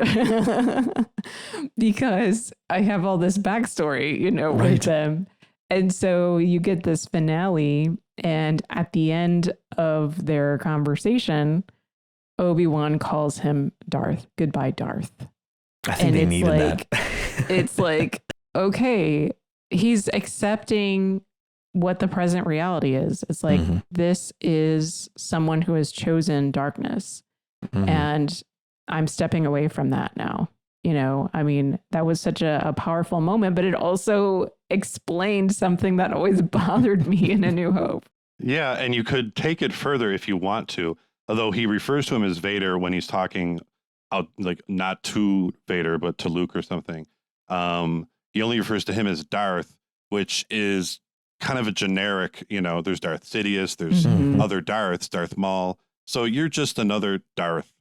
Because I have all this backstory, you know, with them. And so you get this finale, and at the end of their conversation, Obi-Wan calls him Darth. Goodbye, Darth. I think they needed that. It's like, okay, he's accepting what the present reality is. It's like, this is someone who has chosen darkness, and I'm stepping away from that now. You know, I mean, that was such a powerful moment, but it also explained something that always bothered me in A New Hope. Yeah, and you could take it further if you want to, although he refers to him as Vader when he's talking out, like not to Vader, but to Luke or something. He only refers to him as Darth, which is kind of a generic, you know, there's Darth Sidious, there's other Darths, Darth Maul. So you're just another Darth.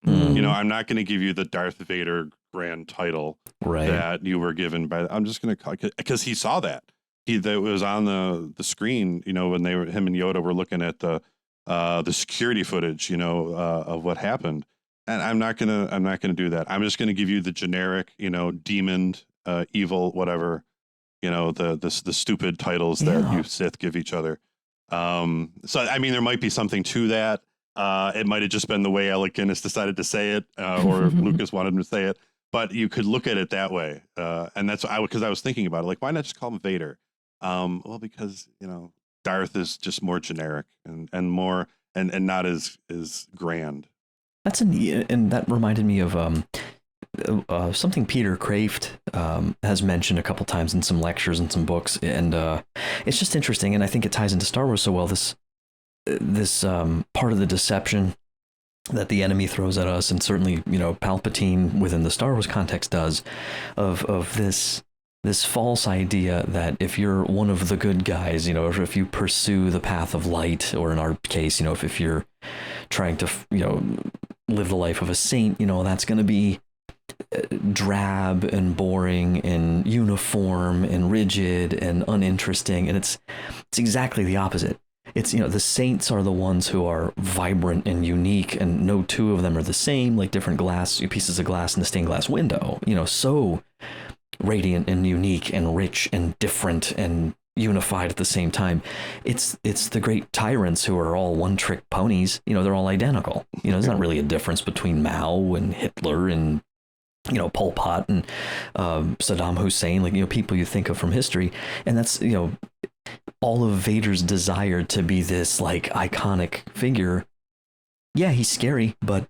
You know, I'm not going to give you the Darth Vader grand title that you were given by, I'm just going to, because he saw that. That was on the screen, you know, when him and Yoda were looking at the security footage, you know, of what happened. And I'm not gonna do that. I'm just gonna give you the generic, you know, demon, evil, whatever, you know, the stupid titles that you Sith give each other. So I mean, there might be something to that. It might have just been the way Alec Guinness decided to say it, or Lucas wanted him to say it. But you could look at it that way, and that's because I was thinking about it. Like, why not just call him Vader? Well, because, you know, Darth is just more generic and more and not as grand. And that reminded me of something Peter Kraft has mentioned a couple times in some lectures and some books, and it's just interesting, and I think it ties into Star Wars so well. This part of the deception that the enemy throws at us, and certainly, you know, Palpatine within the Star Wars context does, of this false idea that if you're one of the good guys, you know, if you pursue the path of light, or in our case, you know, if you're trying to, you know, live the life of a saint, you know, that's going to be drab and boring and uniform and rigid and uninteresting. And it's exactly the opposite. it's, the saints are the ones who are vibrant and unique, and no two of them are the same, like different pieces of glass in a stained glass window, so radiant and unique and rich and different and unified at the same time. It's the great tyrants who are all one trick ponies. They're all identical. There's not really a difference between Mao and Hitler and Pol Pot and Saddam Hussein, like people you think of from history. And that's all of Vader's desire to be this like iconic figure. Yeah, he's scary, but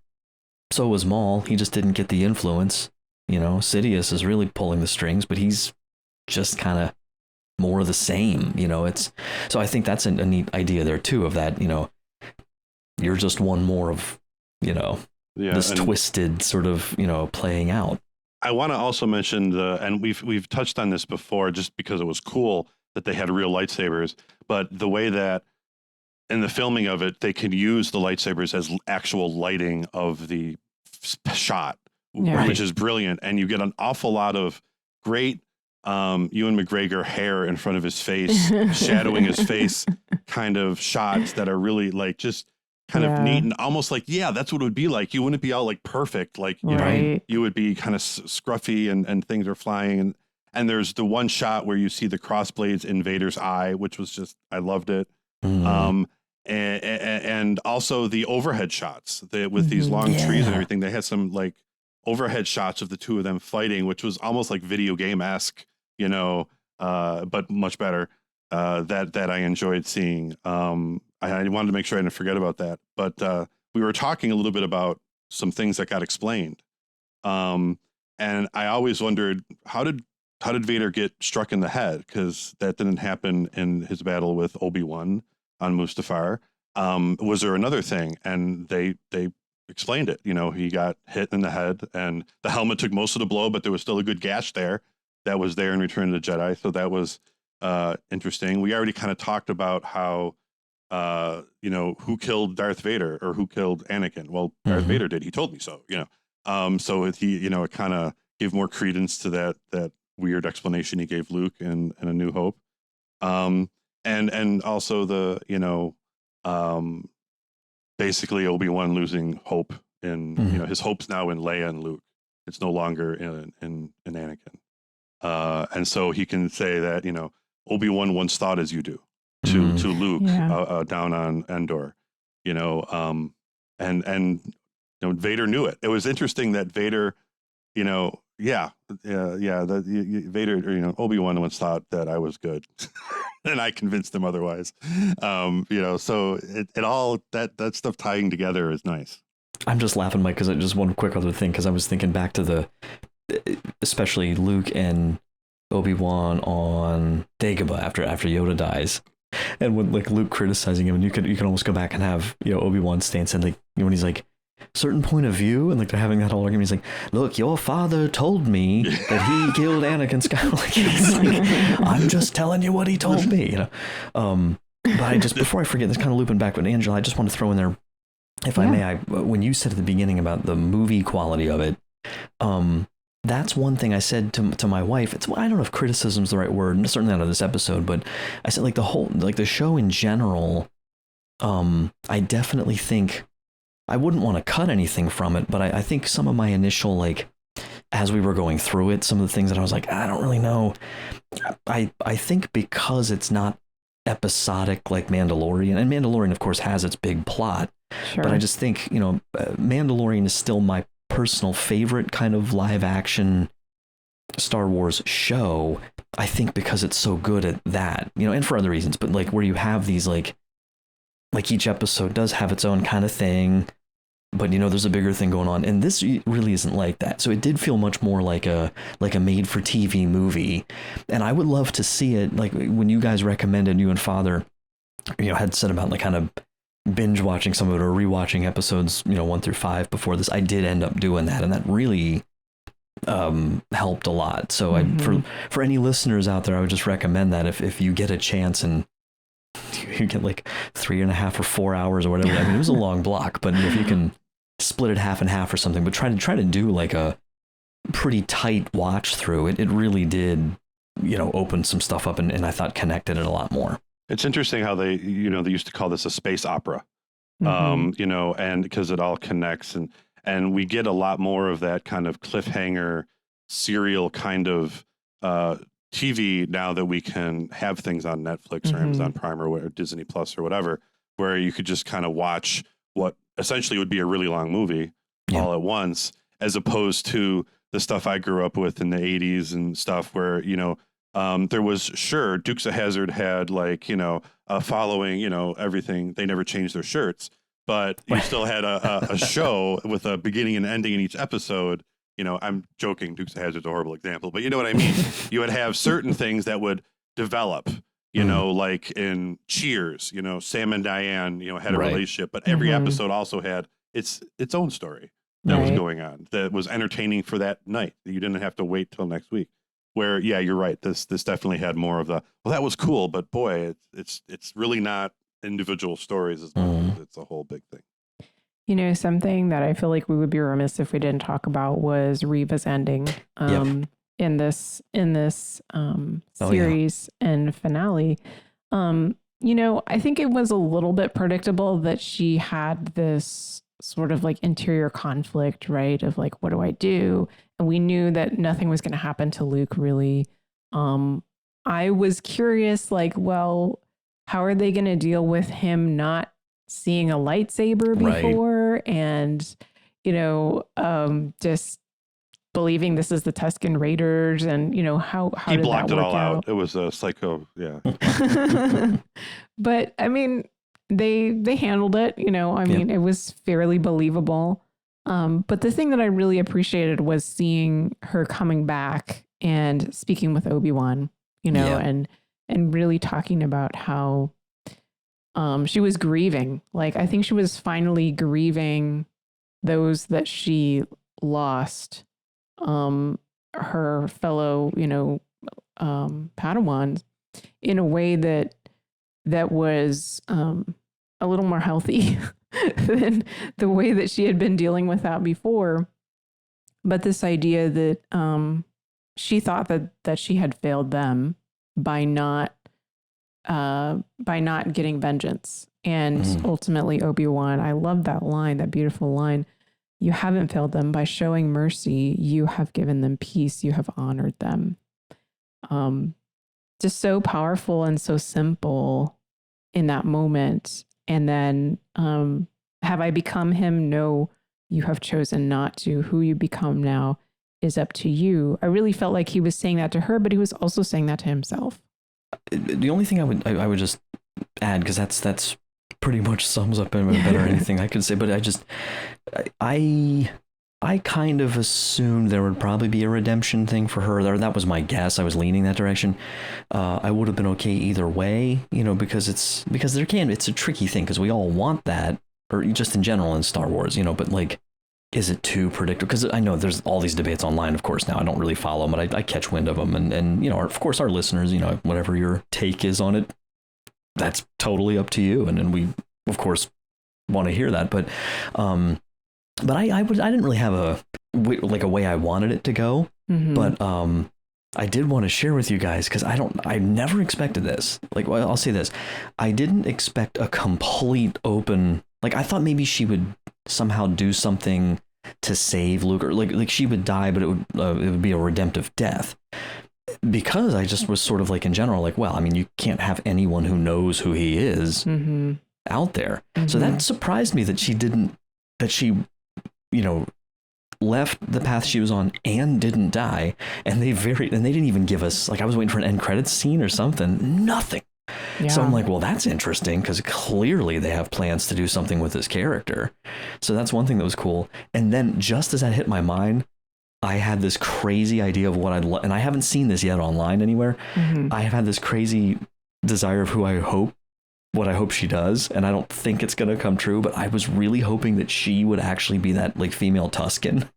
so was Maul. He just didn't get the influence. Sidious is really pulling the strings, but he's just kind of more of the same. So I think that's a neat idea there too, of that, you're just one more of, this twisted sort of, playing out. I want to also mention and we've touched on this before, just because it was cool that they had real lightsabers, but the way that in the filming of it, they can use the lightsabers as actual lighting of the shot, which is brilliant. And you get an awful lot of great Ewan McGregor hair in front of his face, shadowing his face kind of shots that are really like just kind of neat and almost like, that's what it would be like. You wouldn't be all like perfect. Like, you would be kind of scruffy and things are flying. And there's the one shot where you see the crossblades in Vader's eye, which was just, I loved it. And also the overhead shots with these long trees and everything. They had some like overhead shots of the two of them fighting, which was almost like video game-esque, but much better. That I enjoyed seeing. I wanted to make sure I didn't forget about that. But we were talking a little bit about some things that got explained. And I always wondered, how did Vader get struck in the head? Because that didn't happen in his battle with Obi-Wan on Mustafar. Was there another thing? And they explained it. He got hit in the head, and the helmet took most of the blow, but there was still a good gash there that was there in Return of the Jedi. So that was interesting. We already kind of talked about how, who killed Darth Vader or who killed Anakin. Well, Darth Vader did. He told me so. So it kind of gave more credence to that weird explanation he gave Luke in A New Hope. And also the basically Obi-Wan losing hope in his hope's now in Leia and Luke. It's no longer in Anakin. And so he can say that Obi-Wan once thought as you do to Luke down on Endor. And Vader knew it. It was interesting that Vader, Vader, Obi-Wan once thought that I was good, and I convinced him otherwise. So it all that stuff tying together is nice. I'm just laughing, Mike, because just one quick other thing, because I was thinking back to especially Luke and Obi-Wan on Dagobah after Yoda dies, and when like Luke criticizing him, and you can almost go back and have Obi-Wan stance, and like when he's like, certain point of view, and like they're having that whole argument. He's like, "Look, your father told me that he killed Anakin Skywalker." I'm just telling you what he told me, But I just, before I forget, this kind of looping back with Angela, I just want to throw in there, if I may, when you said at the beginning about the movie quality of it, that's one thing I said to my wife. I don't know if criticism is the right word, certainly not of this episode, but I said like the show in general. I definitely think. I wouldn't want to cut anything from it, but I think some of my initial, like, as we were going through it, some of the things that I was like, I don't really know. I think because it's not episodic like Mandalorian, and Mandalorian, of course, has its big plot, but I just think, Mandalorian is still my personal favorite kind of live action Star Wars show. I think because it's so good at that, and for other reasons, but like where you have these like each episode does have its own kind of thing, but there's a bigger thing going on, and this really isn't like that. So it did feel much more like a made for TV movie, and I would love to see it. Like when you guys recommended, you and Father, had said about like kind of binge watching some of it or rewatching episodes, 1 through 5 before this. I did end up doing that, and that really helped a lot. So for any listeners out there, I would just recommend that if you get a chance and you get like 3.5 or 4 hours or whatever. I mean, it was a long block, but if you can split it half and half or something, but try to do like a pretty tight watch through it. It really did, open some stuff up and I thought connected it a lot more. It's interesting how they used to call this a space opera, and because it all connects, and we get a lot more of that kind of cliffhanger serial kind of TV now that we can have things on Netflix or Amazon Prime or Disney Plus or whatever, where you could just kind of watch what essentially would be a really long movie all at once, as opposed to the stuff I grew up with in the 80s and stuff where, there was, sure, Dukes of Hazzard had following, everything. They never changed their shirts, but you still had a show with a beginning and ending in each episode. I'm joking. Dukes of Hazzard's a horrible example, but you know what I mean? You would have certain things that would develop, like in Cheers, Sam and Diane, had a relationship, but every episode also had its own story that was going on that was entertaining for that night. You didn't have to wait till next week. Where, yeah, you're right. This definitely had more of the, well, that was cool, but boy, it's really not individual stories as much as it's a whole big thing. Something that I feel like we would be remiss if we didn't talk about was Reva's ending in this series and finale. I think it was a little bit predictable that she had this sort of like interior conflict, right? Of like, what do I do? And we knew that nothing was going to happen to Luke, really. I was curious, like, well, how are they going to deal with him not seeing a lightsaber before and, just believing this is the Tusken Raiders and, how he did blocked that it work all out? out. It was a psycho. Yeah. But I mean, they handled it, it was fairly believable. But the thing that I really appreciated was seeing her coming back and speaking with Obi-Wan, and really talking about how she was grieving. Like, I think she was finally grieving those that she lost, her fellow, Padawans, in a way that was a little more healthy than the way that she had been dealing with that before. But this idea that she thought that she had failed them by not getting vengeance. And ultimately, Obi-Wan, I love that line, that beautiful line. You haven't failed them by showing mercy. You have given them peace. You have honored them. Just so powerful and so simple in that moment. And then, have I become him? No, you have chosen not to. Who you become now is up to you. I really felt like he was saying that to her, but he was also saying that to himself. The only thing I would just add, because that's pretty much sums up better anything I could say, but I kind of assumed there would probably be a redemption thing for her. That was my guess. I was leaning that direction. I would have been okay either way, because it's a tricky thing, because we all want that, or just in general in Star Wars, but like, is it too predictable? Because I know there's all these debates online, of course. Now I don't really follow them, but I catch wind of them, and of course our listeners, whatever your take is on it, that's totally up to you, and we of course want to hear that, but I didn't really have a way I wanted it to go, but I did want to share with you guys, because I never expected this. Like, well, I'll say this, I didn't expect a complete open. Like, I thought maybe she would somehow do something to save Luke, or like she would die, but it would be a redemptive death. Because I just was sort of like, in general, like, well, I mean, you can't have anyone who knows who he is out there. So that surprised me that she left the path she was on and didn't die. And they didn't even give us, like, I was waiting for an end credits scene or something. Nothing. Yeah. So I'm like, well, that's interesting, because clearly they have plans to do something with this character. So that's one thing that was cool. And then just as that hit my mind, I had this crazy idea of what and I haven't seen this yet online anywhere. I have had this crazy desire of what I hope she does. And I don't think it's going to come true, but I was really hoping that she would actually be that like female Tusken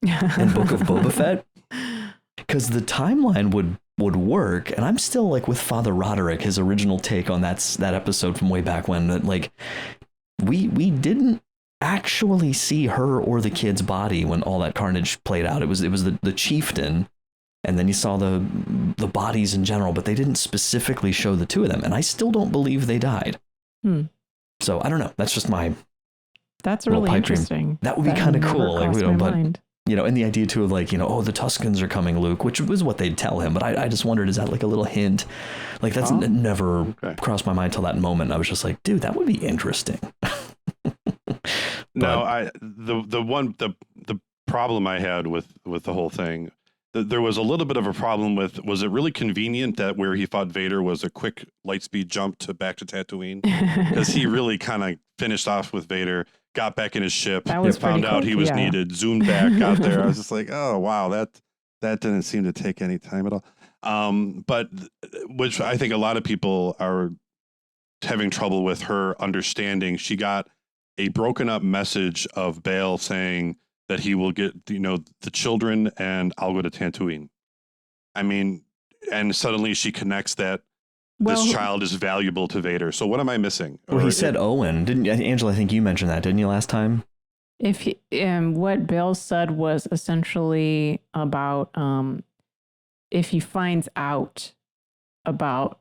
in Book of Boba Fett. Because the timeline would work. And I'm still like with Father Roderick, his original take on that episode from way back when, that like we didn't actually see her or the kid's body when all that carnage played out. It was the chieftain And then you saw the bodies in general, but they didn't specifically show the two of them. And I still don't believe they died. So I don't know. That's just my That's really interesting. Dream. That would be kind of cool. Like, but mind. And the idea too of like, the Tuscans are coming, Luke, which was what they'd tell him. But I just wondered, is that like a little hint? Like that's never crossed my mind till that moment. I was just like, dude, that would be interesting. No, the problem I had with the whole thing, there was a little bit of a problem with, was it really convenient that where he fought Vader was a quick lightspeed jump back to Tatooine? Because he really kind of finished off with Vader, got back in his ship, found out he was needed, zoomed back out there. I was just like, oh, wow, that didn't seem to take any time at all. But which I think a lot of people are having trouble with her understanding. She got a broken up message of Bail saying that he will get, the children and I'll go to Tatooine. I mean, and suddenly she connects that this child is valuable to Vader. So what am I missing? Well, he said Owen, didn't you? Angela, I think you mentioned that, didn't you, last time? If he, what Bill said was essentially about if he finds out about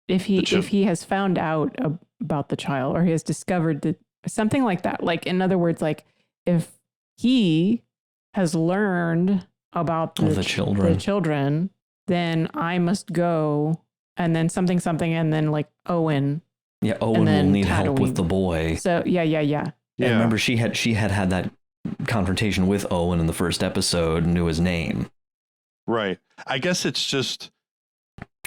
if he has found out about the child, or he has discovered something like that. Like, in other words, like if he has learned about the children, then I must go, and then something, and then like Owen. Yeah, Owen will need help with the boy. So yeah. And remember, she had that confrontation with Owen in the first episode, knew his name. Right. I guess it's just,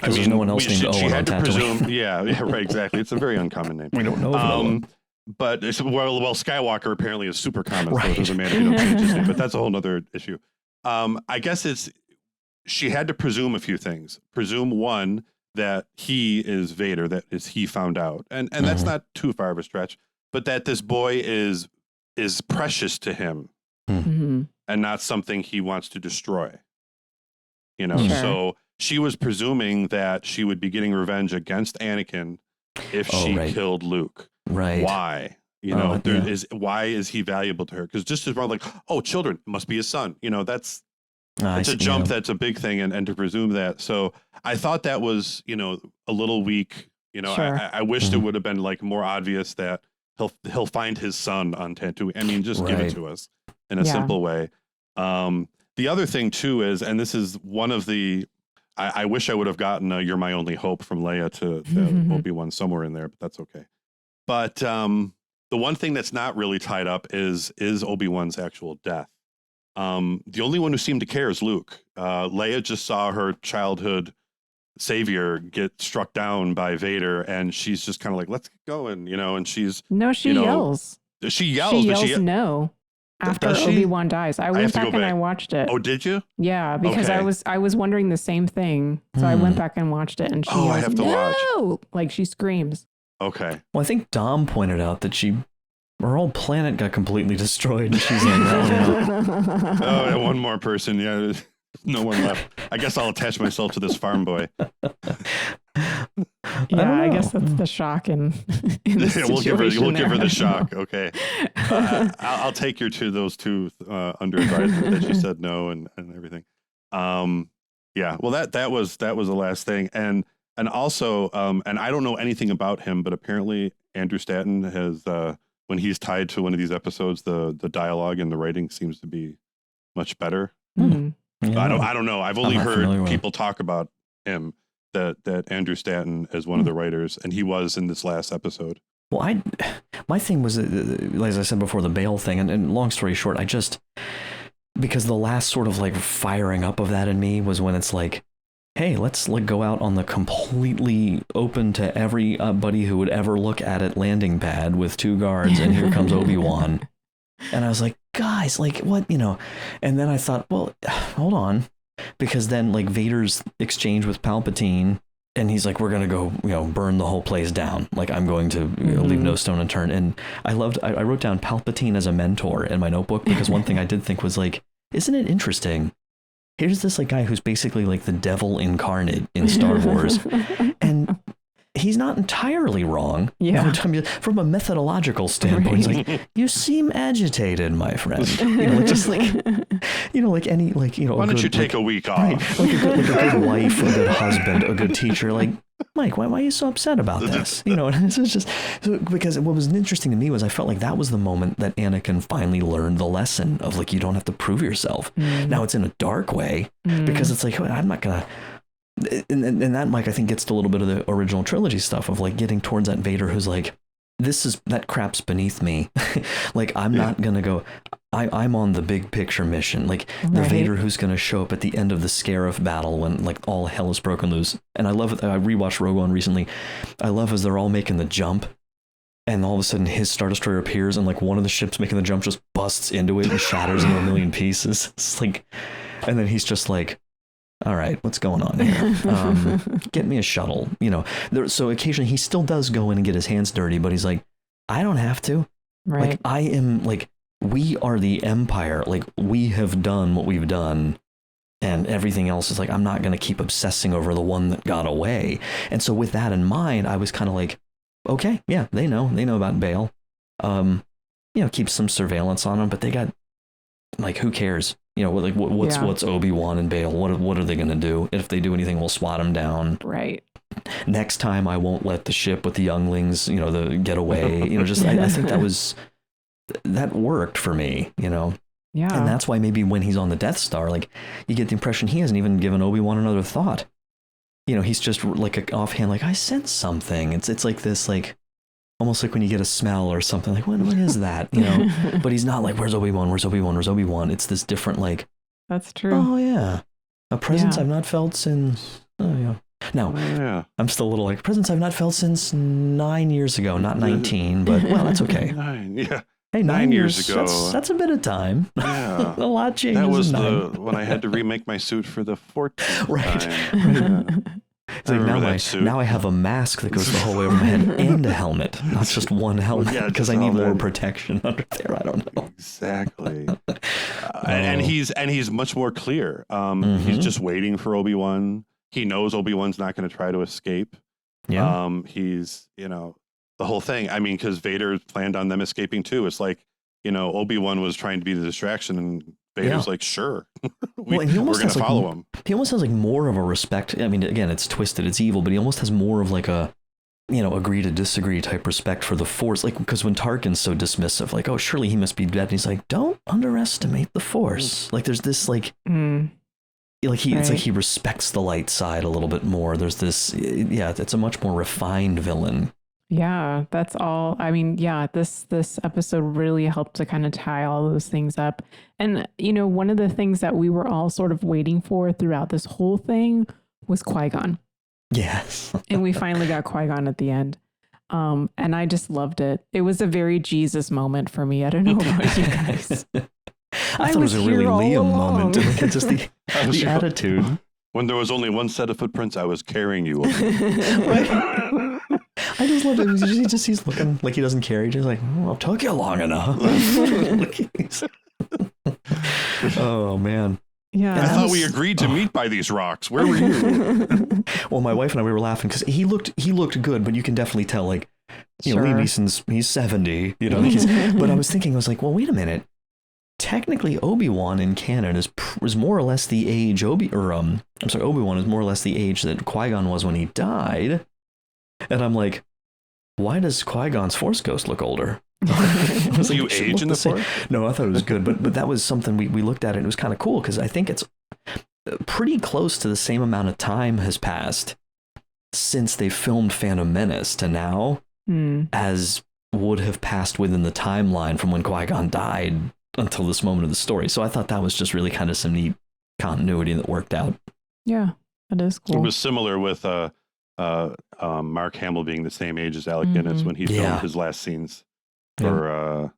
there's no one else named Owen. She had to presume. Yeah, right. Exactly. It's a very uncommon name. We don't know. Owen. But Skywalker apparently is super common, so it doesn't matter if you don't change his name. But that's a whole other issue. I guess she had to presume a few things. Presume, one, that he is Vader, that is he found out, and that's not too far of a stretch. But that this boy is precious to him, and not something he wants to destroy. So she was presuming that she would be getting revenge against Anakin if she killed Luke. Right. Why? Why is he valuable to her? Because just as well, like, children, must be his son. That's a jump. That's a big thing. And to presume that. So I thought that was, a little weak. Sure. I wished it would have been like more obvious that he'll find his son on Tatooine. I mean, just give it to us in a simple way. The other thing too is, and this is one of the, I wish I would have gotten "You're My Only Hope" from Leia to Obi-Wan somewhere in there, but that's okay. But the one thing that's not really tied up is Obi-Wan's actual death. The only one who seemed to care is Luke. Leia just saw her childhood savior get struck down by Vader, and she's just kind of like, let's get going, and she's... No, she yells. She yells. No. After Obi-Wan dies. I went back and I watched it. Oh, did you? Yeah, because I was wondering the same thing. So I went back and watched it, and she yells, I have to watch. Like she screams. Okay. Well, I think Dom pointed out that her whole planet got completely destroyed. And she's like, one more person. Yeah, no one left. I guess I'll attach myself to this farm boy. Yeah, I guess that's the shock in this situation. We'll give her the shock. Okay. I'll take her to those two under advisement that she said no and everything. Yeah. Well, that was the last thing. And also, and I don't know anything about him, but apparently Andrew Stanton has, when he's tied to one of these episodes, the dialogue and the writing seems to be much better. Mm-hmm. Yeah. I don't know. I've only heard people talk about him, that Andrew Stanton is one of the writers, and he was in this last episode. Well, my thing was, as I said before, the Bail thing, and long story short, because the last sort of like firing up of that in me was when it's like, hey, let's go out on the completely open to everybody who would ever look at it landing pad with 2 guards, and here comes Obi-Wan. And I was like, guys, like what, and then I thought, well, hold on, because then like Vader's exchange with Palpatine, and he's like, we're going to go, burn the whole place down. Like, I'm going to leave no stone unturned. And I wrote down Palpatine as a mentor in my notebook, because one thing I did think was like, isn't it interesting? Here's this like guy who's basically like the devil incarnate in Star Wars. And he's not entirely wrong. Yeah. From a methodological standpoint, he's like, you seem agitated, my friend. You know, just like, you know, like any, like, you know, why don't you take a week off? Right, like a good wife, a good husband, a good teacher. Like, Mike, why are you so upset about this? You know, and it's just because what was interesting to me was I felt like that was the moment that Anakin finally learned the lesson of like, you don't have to prove yourself. Now it's in a dark way because it's like, I'm not gonna. And that, Mike, I think gets to a little bit of the original trilogy stuff of like getting towards that Vader who's like, that crap's beneath me. Like, I'm not going to go, I'm on the big picture mission. Like the Vader who's going to show up at the end of the Scarif battle when like all hell is broken loose. And I love it. I rewatched Rogue One recently. I love as they're all making the jump and all of a sudden his Star Destroyer appears and like one of the ships making the jump just busts into it and shatters into a million pieces. It's like, and then he's just like, all right, what's going on here? Get me a shuttle, you know. So occasionally he still does go in and get his hands dirty, but he's like, I don't have to. Right. Like, I am like, we are the Empire. Like, we have done what we've done, and everything else is like, I'm not going to keep obsessing over the one that got away. And so with that in mind, I was kind of like, okay, yeah, they know about Bail. You know, keep some surveillance on them, but they got, like, who cares? You know, like what's Obi-Wan and Bail? What are they going to do? If they do anything, we'll swat them down. Right. Next time, I won't let the ship with the younglings, you know, get away. You know, just I think that worked for me. You know. Yeah. And that's why maybe when he's on the Death Star, like you get the impression he hasn't even given Obi-Wan another thought. You know, he's just like a offhand, like I sense something. It's like this, like. Almost like when you get a smell or something, like, what is that? You know, but he's not like, where's Obi-Wan? Where's Obi-Wan? Where's Obi-Wan? It's this different, like, that's true. Oh, yeah. A presence I've not felt since, Now, I'm still a little like, presence I've not felt since 9 years ago, not 19, but, well, that's okay. 9, yeah. Hey, 9 years ago. That's a bit of time. Yeah. A lot changes. That was when I had to remake my suit for the 14th time. It's like now I have a mask that goes the whole way over my head and a helmet, not just one helmet, because I need more protection under there. I don't know. Exactly. And he's much more clear. He's just waiting for Obi-Wan. He knows Obi-Wan's not going to try to escape. Yeah. He's, you know, the whole thing. I mean, because Vader planned on them escaping too. It's like, you know, Obi-Wan was trying to be the distraction and Vader's like, sure, we're going to follow him. He almost has like more of a respect. I mean, again, it's twisted, it's evil, but he almost has more of like a, you know, agree to disagree type respect for the Force. Like, because when Tarkin's so dismissive, like, oh, surely he must be dead. And he's like, don't underestimate the Force. Like, there's this like, it's like he respects the light side a little bit more. There's this, it's a much more refined villain. Yeah, that's all. I mean, yeah, this episode really helped to kind of tie all those things up. And, you know, one of the things that we were all sort of waiting for throughout this whole thing was Qui-Gon. Yes. And we finally got Qui-Gon at the end. And I just loved it. It was a very Jesus moment for me. I don't know about you guys. I thought it was a really Liam moment. Just the attitude. When there was only one set of footprints, I was carrying you. Right. I just love it. He's looking like he doesn't care. He's just like, oh, it took you long enough. Oh, man. Yeah. I thought we agreed to meet by these rocks. Where were you? Well, my wife and I, we were laughing because he looked good, but you can definitely tell, like, you know, Liam Neeson's, he's 70, you know. But I was thinking, I was like, well, wait a minute. Technically, Obi-Wan in canon is more or less the age Obi-Wan is more or less the age that Qui-Gon was when he died. And I'm like, why does Qui-Gon's Force Ghost look older? I was like, you age in the Force? No, I thought it was good, but that was something we looked at, and it was kind of cool because I think it's pretty close to the same amount of time has passed since they filmed Phantom Menace to now as would have passed within the timeline from when Qui-Gon died until this moment of the story. So I thought that was just really kind of some neat continuity that worked out. Yeah, that is cool. It was similar with Mark Hamill being the same age as Alec Guinness when he filmed his last scenes for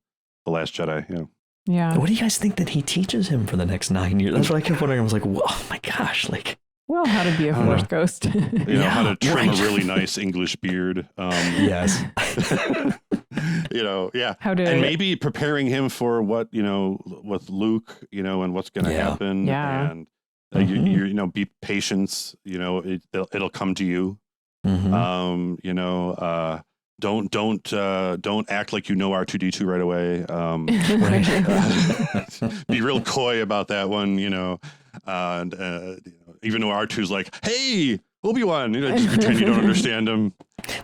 The Last Jedi. Yeah. What do you guys think that he teaches him for the next 9 years? That's what I kept wondering. I was like, oh my gosh, like. Well, how to be a Force ghost. How to trim a really nice English beard. Yes. And maybe preparing him for what, with Luke, and what's going to happen. Yeah. And be patient, it'll come to you. You know, don't act like you know R2D2 right away. Be real coy about that one, you know. And even though R2's like, hey, Obi-Wan, you know, just pretend you don't understand him.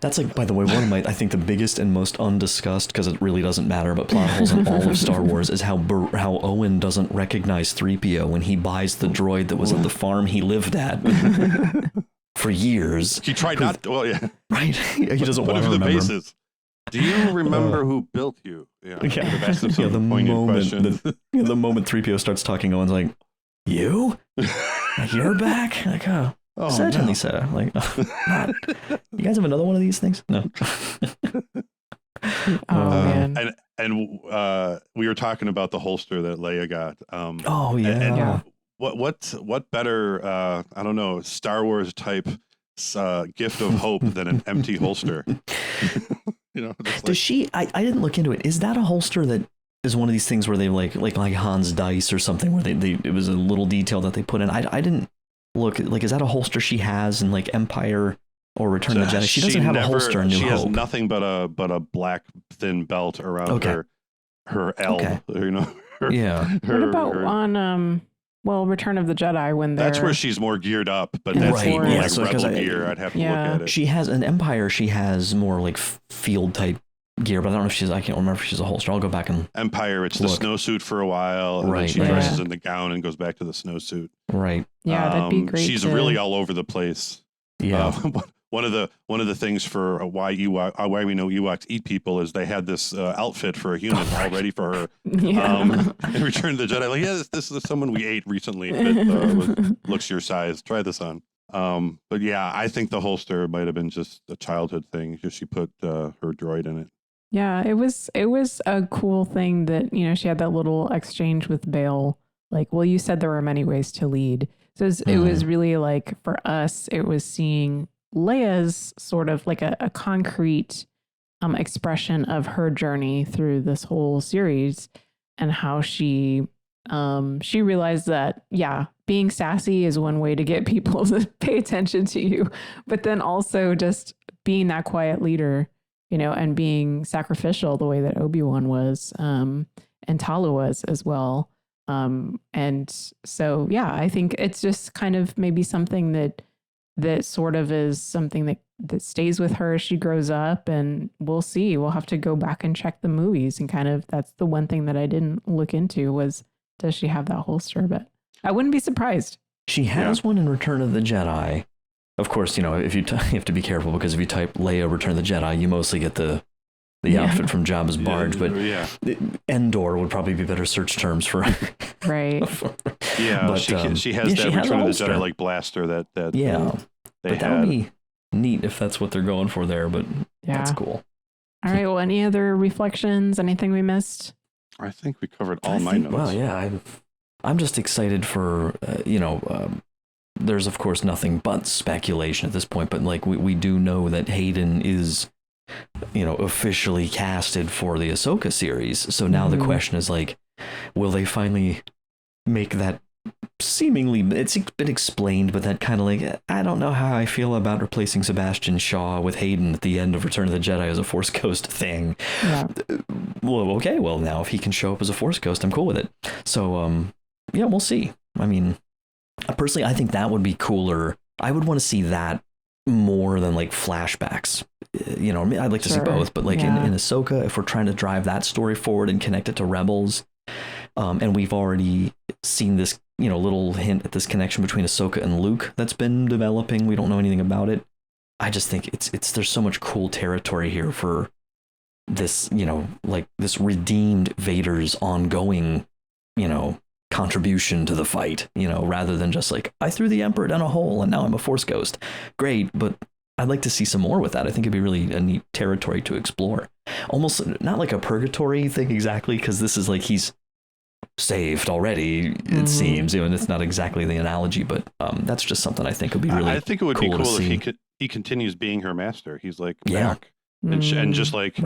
That's like, by the way, one of my, I think the biggest and most undiscussed, because it really doesn't matter, but plot holes in all of Star Wars is how Owen doesn't recognize 3PO when he buys the droid that was at the farm he lived at for years. He tried not to, well, yeah. Right. He doesn't want to remember. The bases. Do you remember who built you? Yeah. The moment 3PO starts talking, Owen's like, you? Like, you're back? Like, certainly, no. Sir. Like, you guys have another one of these things? No. Man. And we were talking about the holster that Leia got. What better I don't know, Star Wars type gift of hope than an empty holster? You know, does she? I didn't look into it. Is that a holster that is one of these things where they like Han's dice or something where they it was a little detail that they put in? I didn't look. Like, is that a holster she has in like Empire or Return of the Jedi? She doesn't have a holster in New Hope. She has nothing but a black thin belt around her L. Okay. You know. What about on Return of the Jedi when they're... That's where she's more geared up, but that's more like Rebel gear. I'd have to look at it. She has an Empire. She has more like field type gear, but I don't know if I can't remember if she's a holster. I'll go back and Empire. It's the snowsuit for a while, and then she dresses in the gown and goes back to the snowsuit. Right. Yeah, that'd be great. She's really all over the place. Yeah. One of the things for why we know Ewoks eat people is they had this outfit for a human all ready for her. In Return of the Jedi, like, this is someone we ate recently that looks your size. Try this on. But yeah, I think the holster might have been just a childhood thing. She put her droid in it. Yeah, it was a cool thing that, you know, she had that little exchange with Bail. Like, well, you said there were many ways to lead. So it was really like, for us, it was seeing Leia's sort of like a concrete expression of her journey through this whole series, and how she realized that, being sassy is one way to get people to pay attention to you, but then also just being that quiet leader, you know, and being sacrificial the way that Obi-Wan was, and Tala was as well. And so, I think it's just kind of maybe something that sort of is something that stays with her as she grows up, and we'll see. We'll have to go back and check the movies, and kind of, that's the one thing that I didn't look into was, does she have that holster? But I wouldn't be surprised. She has one in Return of the Jedi. Of course, you know, if you have to be careful, because if you type Leia Return of the Jedi, you mostly get the outfit from Jabba's barge, but Endor would probably be better search terms for right. But she has that Return of the Jedi like blaster that but that would be neat if that's what they're going for there. But that's cool. All right. Well, any other reflections? Anything we missed? I think we covered all my notes. Well, yeah, I'm just excited for there's of course nothing but speculation at this point, but like we do know that Hayden is, you know, officially casted for the Ahsoka series. So now the question is, like, will they finally make that seemingly, it's been explained, but that kind of like, I don't know how I feel about replacing Sebastian Shaw with Hayden at the end of Return of the Jedi as a Force Ghost thing. Yeah. Well, okay. Well, now if he can show up as a Force Ghost, I'm cool with it. So, we'll see. I mean, personally, I think that would be cooler. I would want to see that more than like flashbacks. You know, I'd like to see both, but like in Ahsoka, if we're trying to drive that story forward and connect it to Rebels, and we've already seen this, you know, little hint at this connection between Ahsoka and Luke that's been developing. We don't know anything about it. I just think there's so much cool territory here for this, you know, like this redeemed Vader's ongoing, you know, contribution to the fight, you know, rather than just like, I threw the Emperor down a hole and now I'm a Force Ghost. Great, but I'd like to see some more with that. I think it'd be really a neat territory to explore. Almost not like a purgatory thing exactly, because this is like he's saved already, it seems, you know, and it's not exactly the analogy, but that's just something I think would be really. I think it would be cool if he continues being her master. He's like back, and just like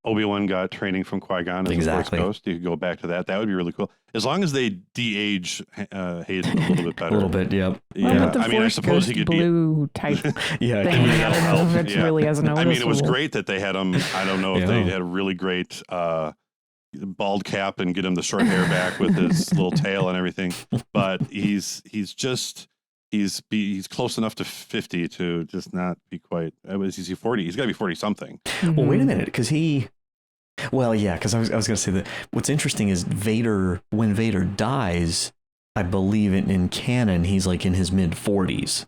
Obi-Wan got training from Qui-Gon as a Force Ghost. You could go back to that. That would be really cool. As long as they de-age Hayden a little bit better. A little bit, yep. Well, I mean, I suppose he could blue type yeah, thing. I don't know if it's really as noticeable. I mean, it was great that they had him. I don't know if they had a really great bald cap and get him the short hair back with his little tail and everything. But he's close enough to 50 to just not be quite. Is he 40? He's got to be 40 something. Mm-hmm. Well, wait a minute, because Well, yeah, because I was going to say that what's interesting is when Vader dies, I believe in canon, he's like in his mid 40s.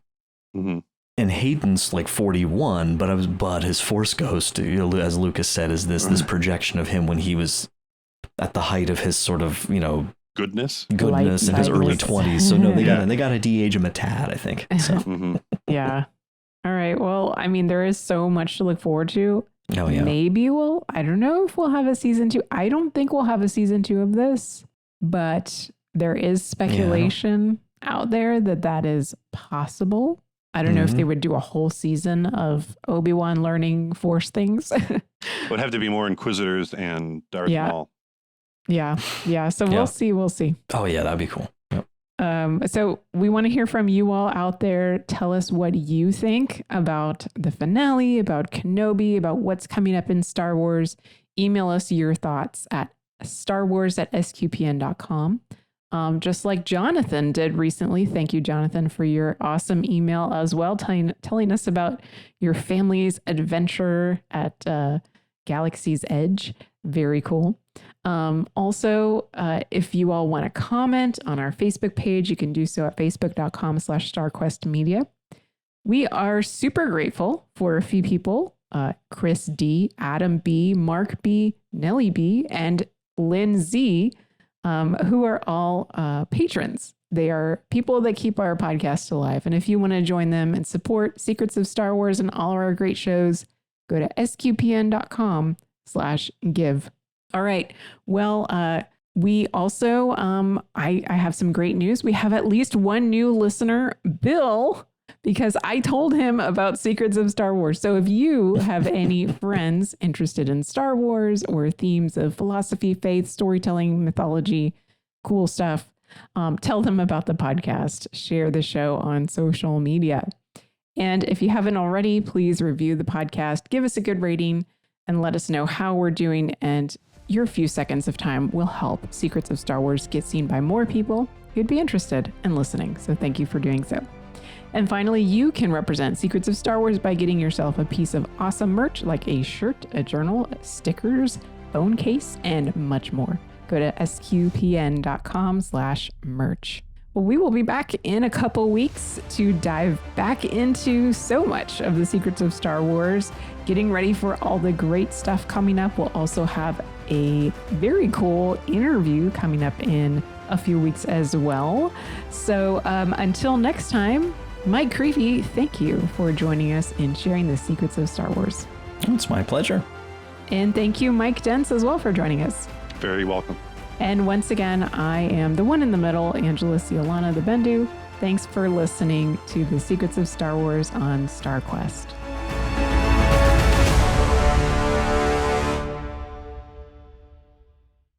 Mm-hmm. And Hayden's like 41, but his Force Ghost, as Lucas said, is this projection of him when he was at the height of his sort of, goodness in his early 20s. So no, they got to de-age him a tad, I think. So. Mm-hmm. Yeah. All right. Well, I mean, there is so much to look forward to. Oh, yeah. Maybe I don't know if we'll have a season 2. I don't think we'll have a season 2 of this, but there is speculation out there that is possible. I don't know if they would do a whole season of Obi-Wan learning Force things. It would have to be more Inquisitors and Darth Maul. Yeah. So we'll see. Oh, yeah, that'd be cool. Yep. So we want to hear from you all out there. Tell us what you think about the finale, about Kenobi, about what's coming up in Star Wars. Email us your thoughts at starwars@sqpn.com. Just like Jonathan did recently. Thank you, Jonathan, for your awesome email as well, telling us about your family's adventure at Galaxy's Edge. Very cool. Also, if you all want to comment on our Facebook page, you can do so at facebook.com/StarQuestMedia. We are super grateful for a few people, Chris D, Adam B, Mark B, Nellie B, and Lynn Z, who are all patrons. They are people that keep our podcast alive. And if you want to join them and support Secrets of Star Wars and all of our great shows, go to sqpn.com/give. All right. Well, we also, I have some great news. We have at least one new listener, Bill, because I told him about Secrets of Star Wars. So if you have any friends interested in Star Wars or themes of philosophy, faith, storytelling, mythology, cool stuff, tell them about the podcast. Share the show on social media. And if you haven't already, please review the podcast, give us a good rating, and let us know how we're doing. And your few seconds of time will help Secrets of Star Wars get seen by more people who'd be interested in listening. So thank you for doing so. And finally, you can represent Secrets of Star Wars by getting yourself a piece of awesome merch like a shirt, a journal, stickers, phone case, and much more. Go to sqpn.com/merch. Well, we will be back in a couple weeks to dive back into so much of the Secrets of Star Wars, getting ready for all the great stuff coming up. We'll also have a very cool interview coming up in a few weeks as well. So until next time, Mike Creavey, thank you for joining us in sharing the Secrets of Star Wars. It's my pleasure. And thank you, Mike Denz, as well for joining us. Very welcome. And once again, I am the one in the middle, Angela Sealana the Bendu. Thanks for listening to the Secrets of Star Wars on StarQuest.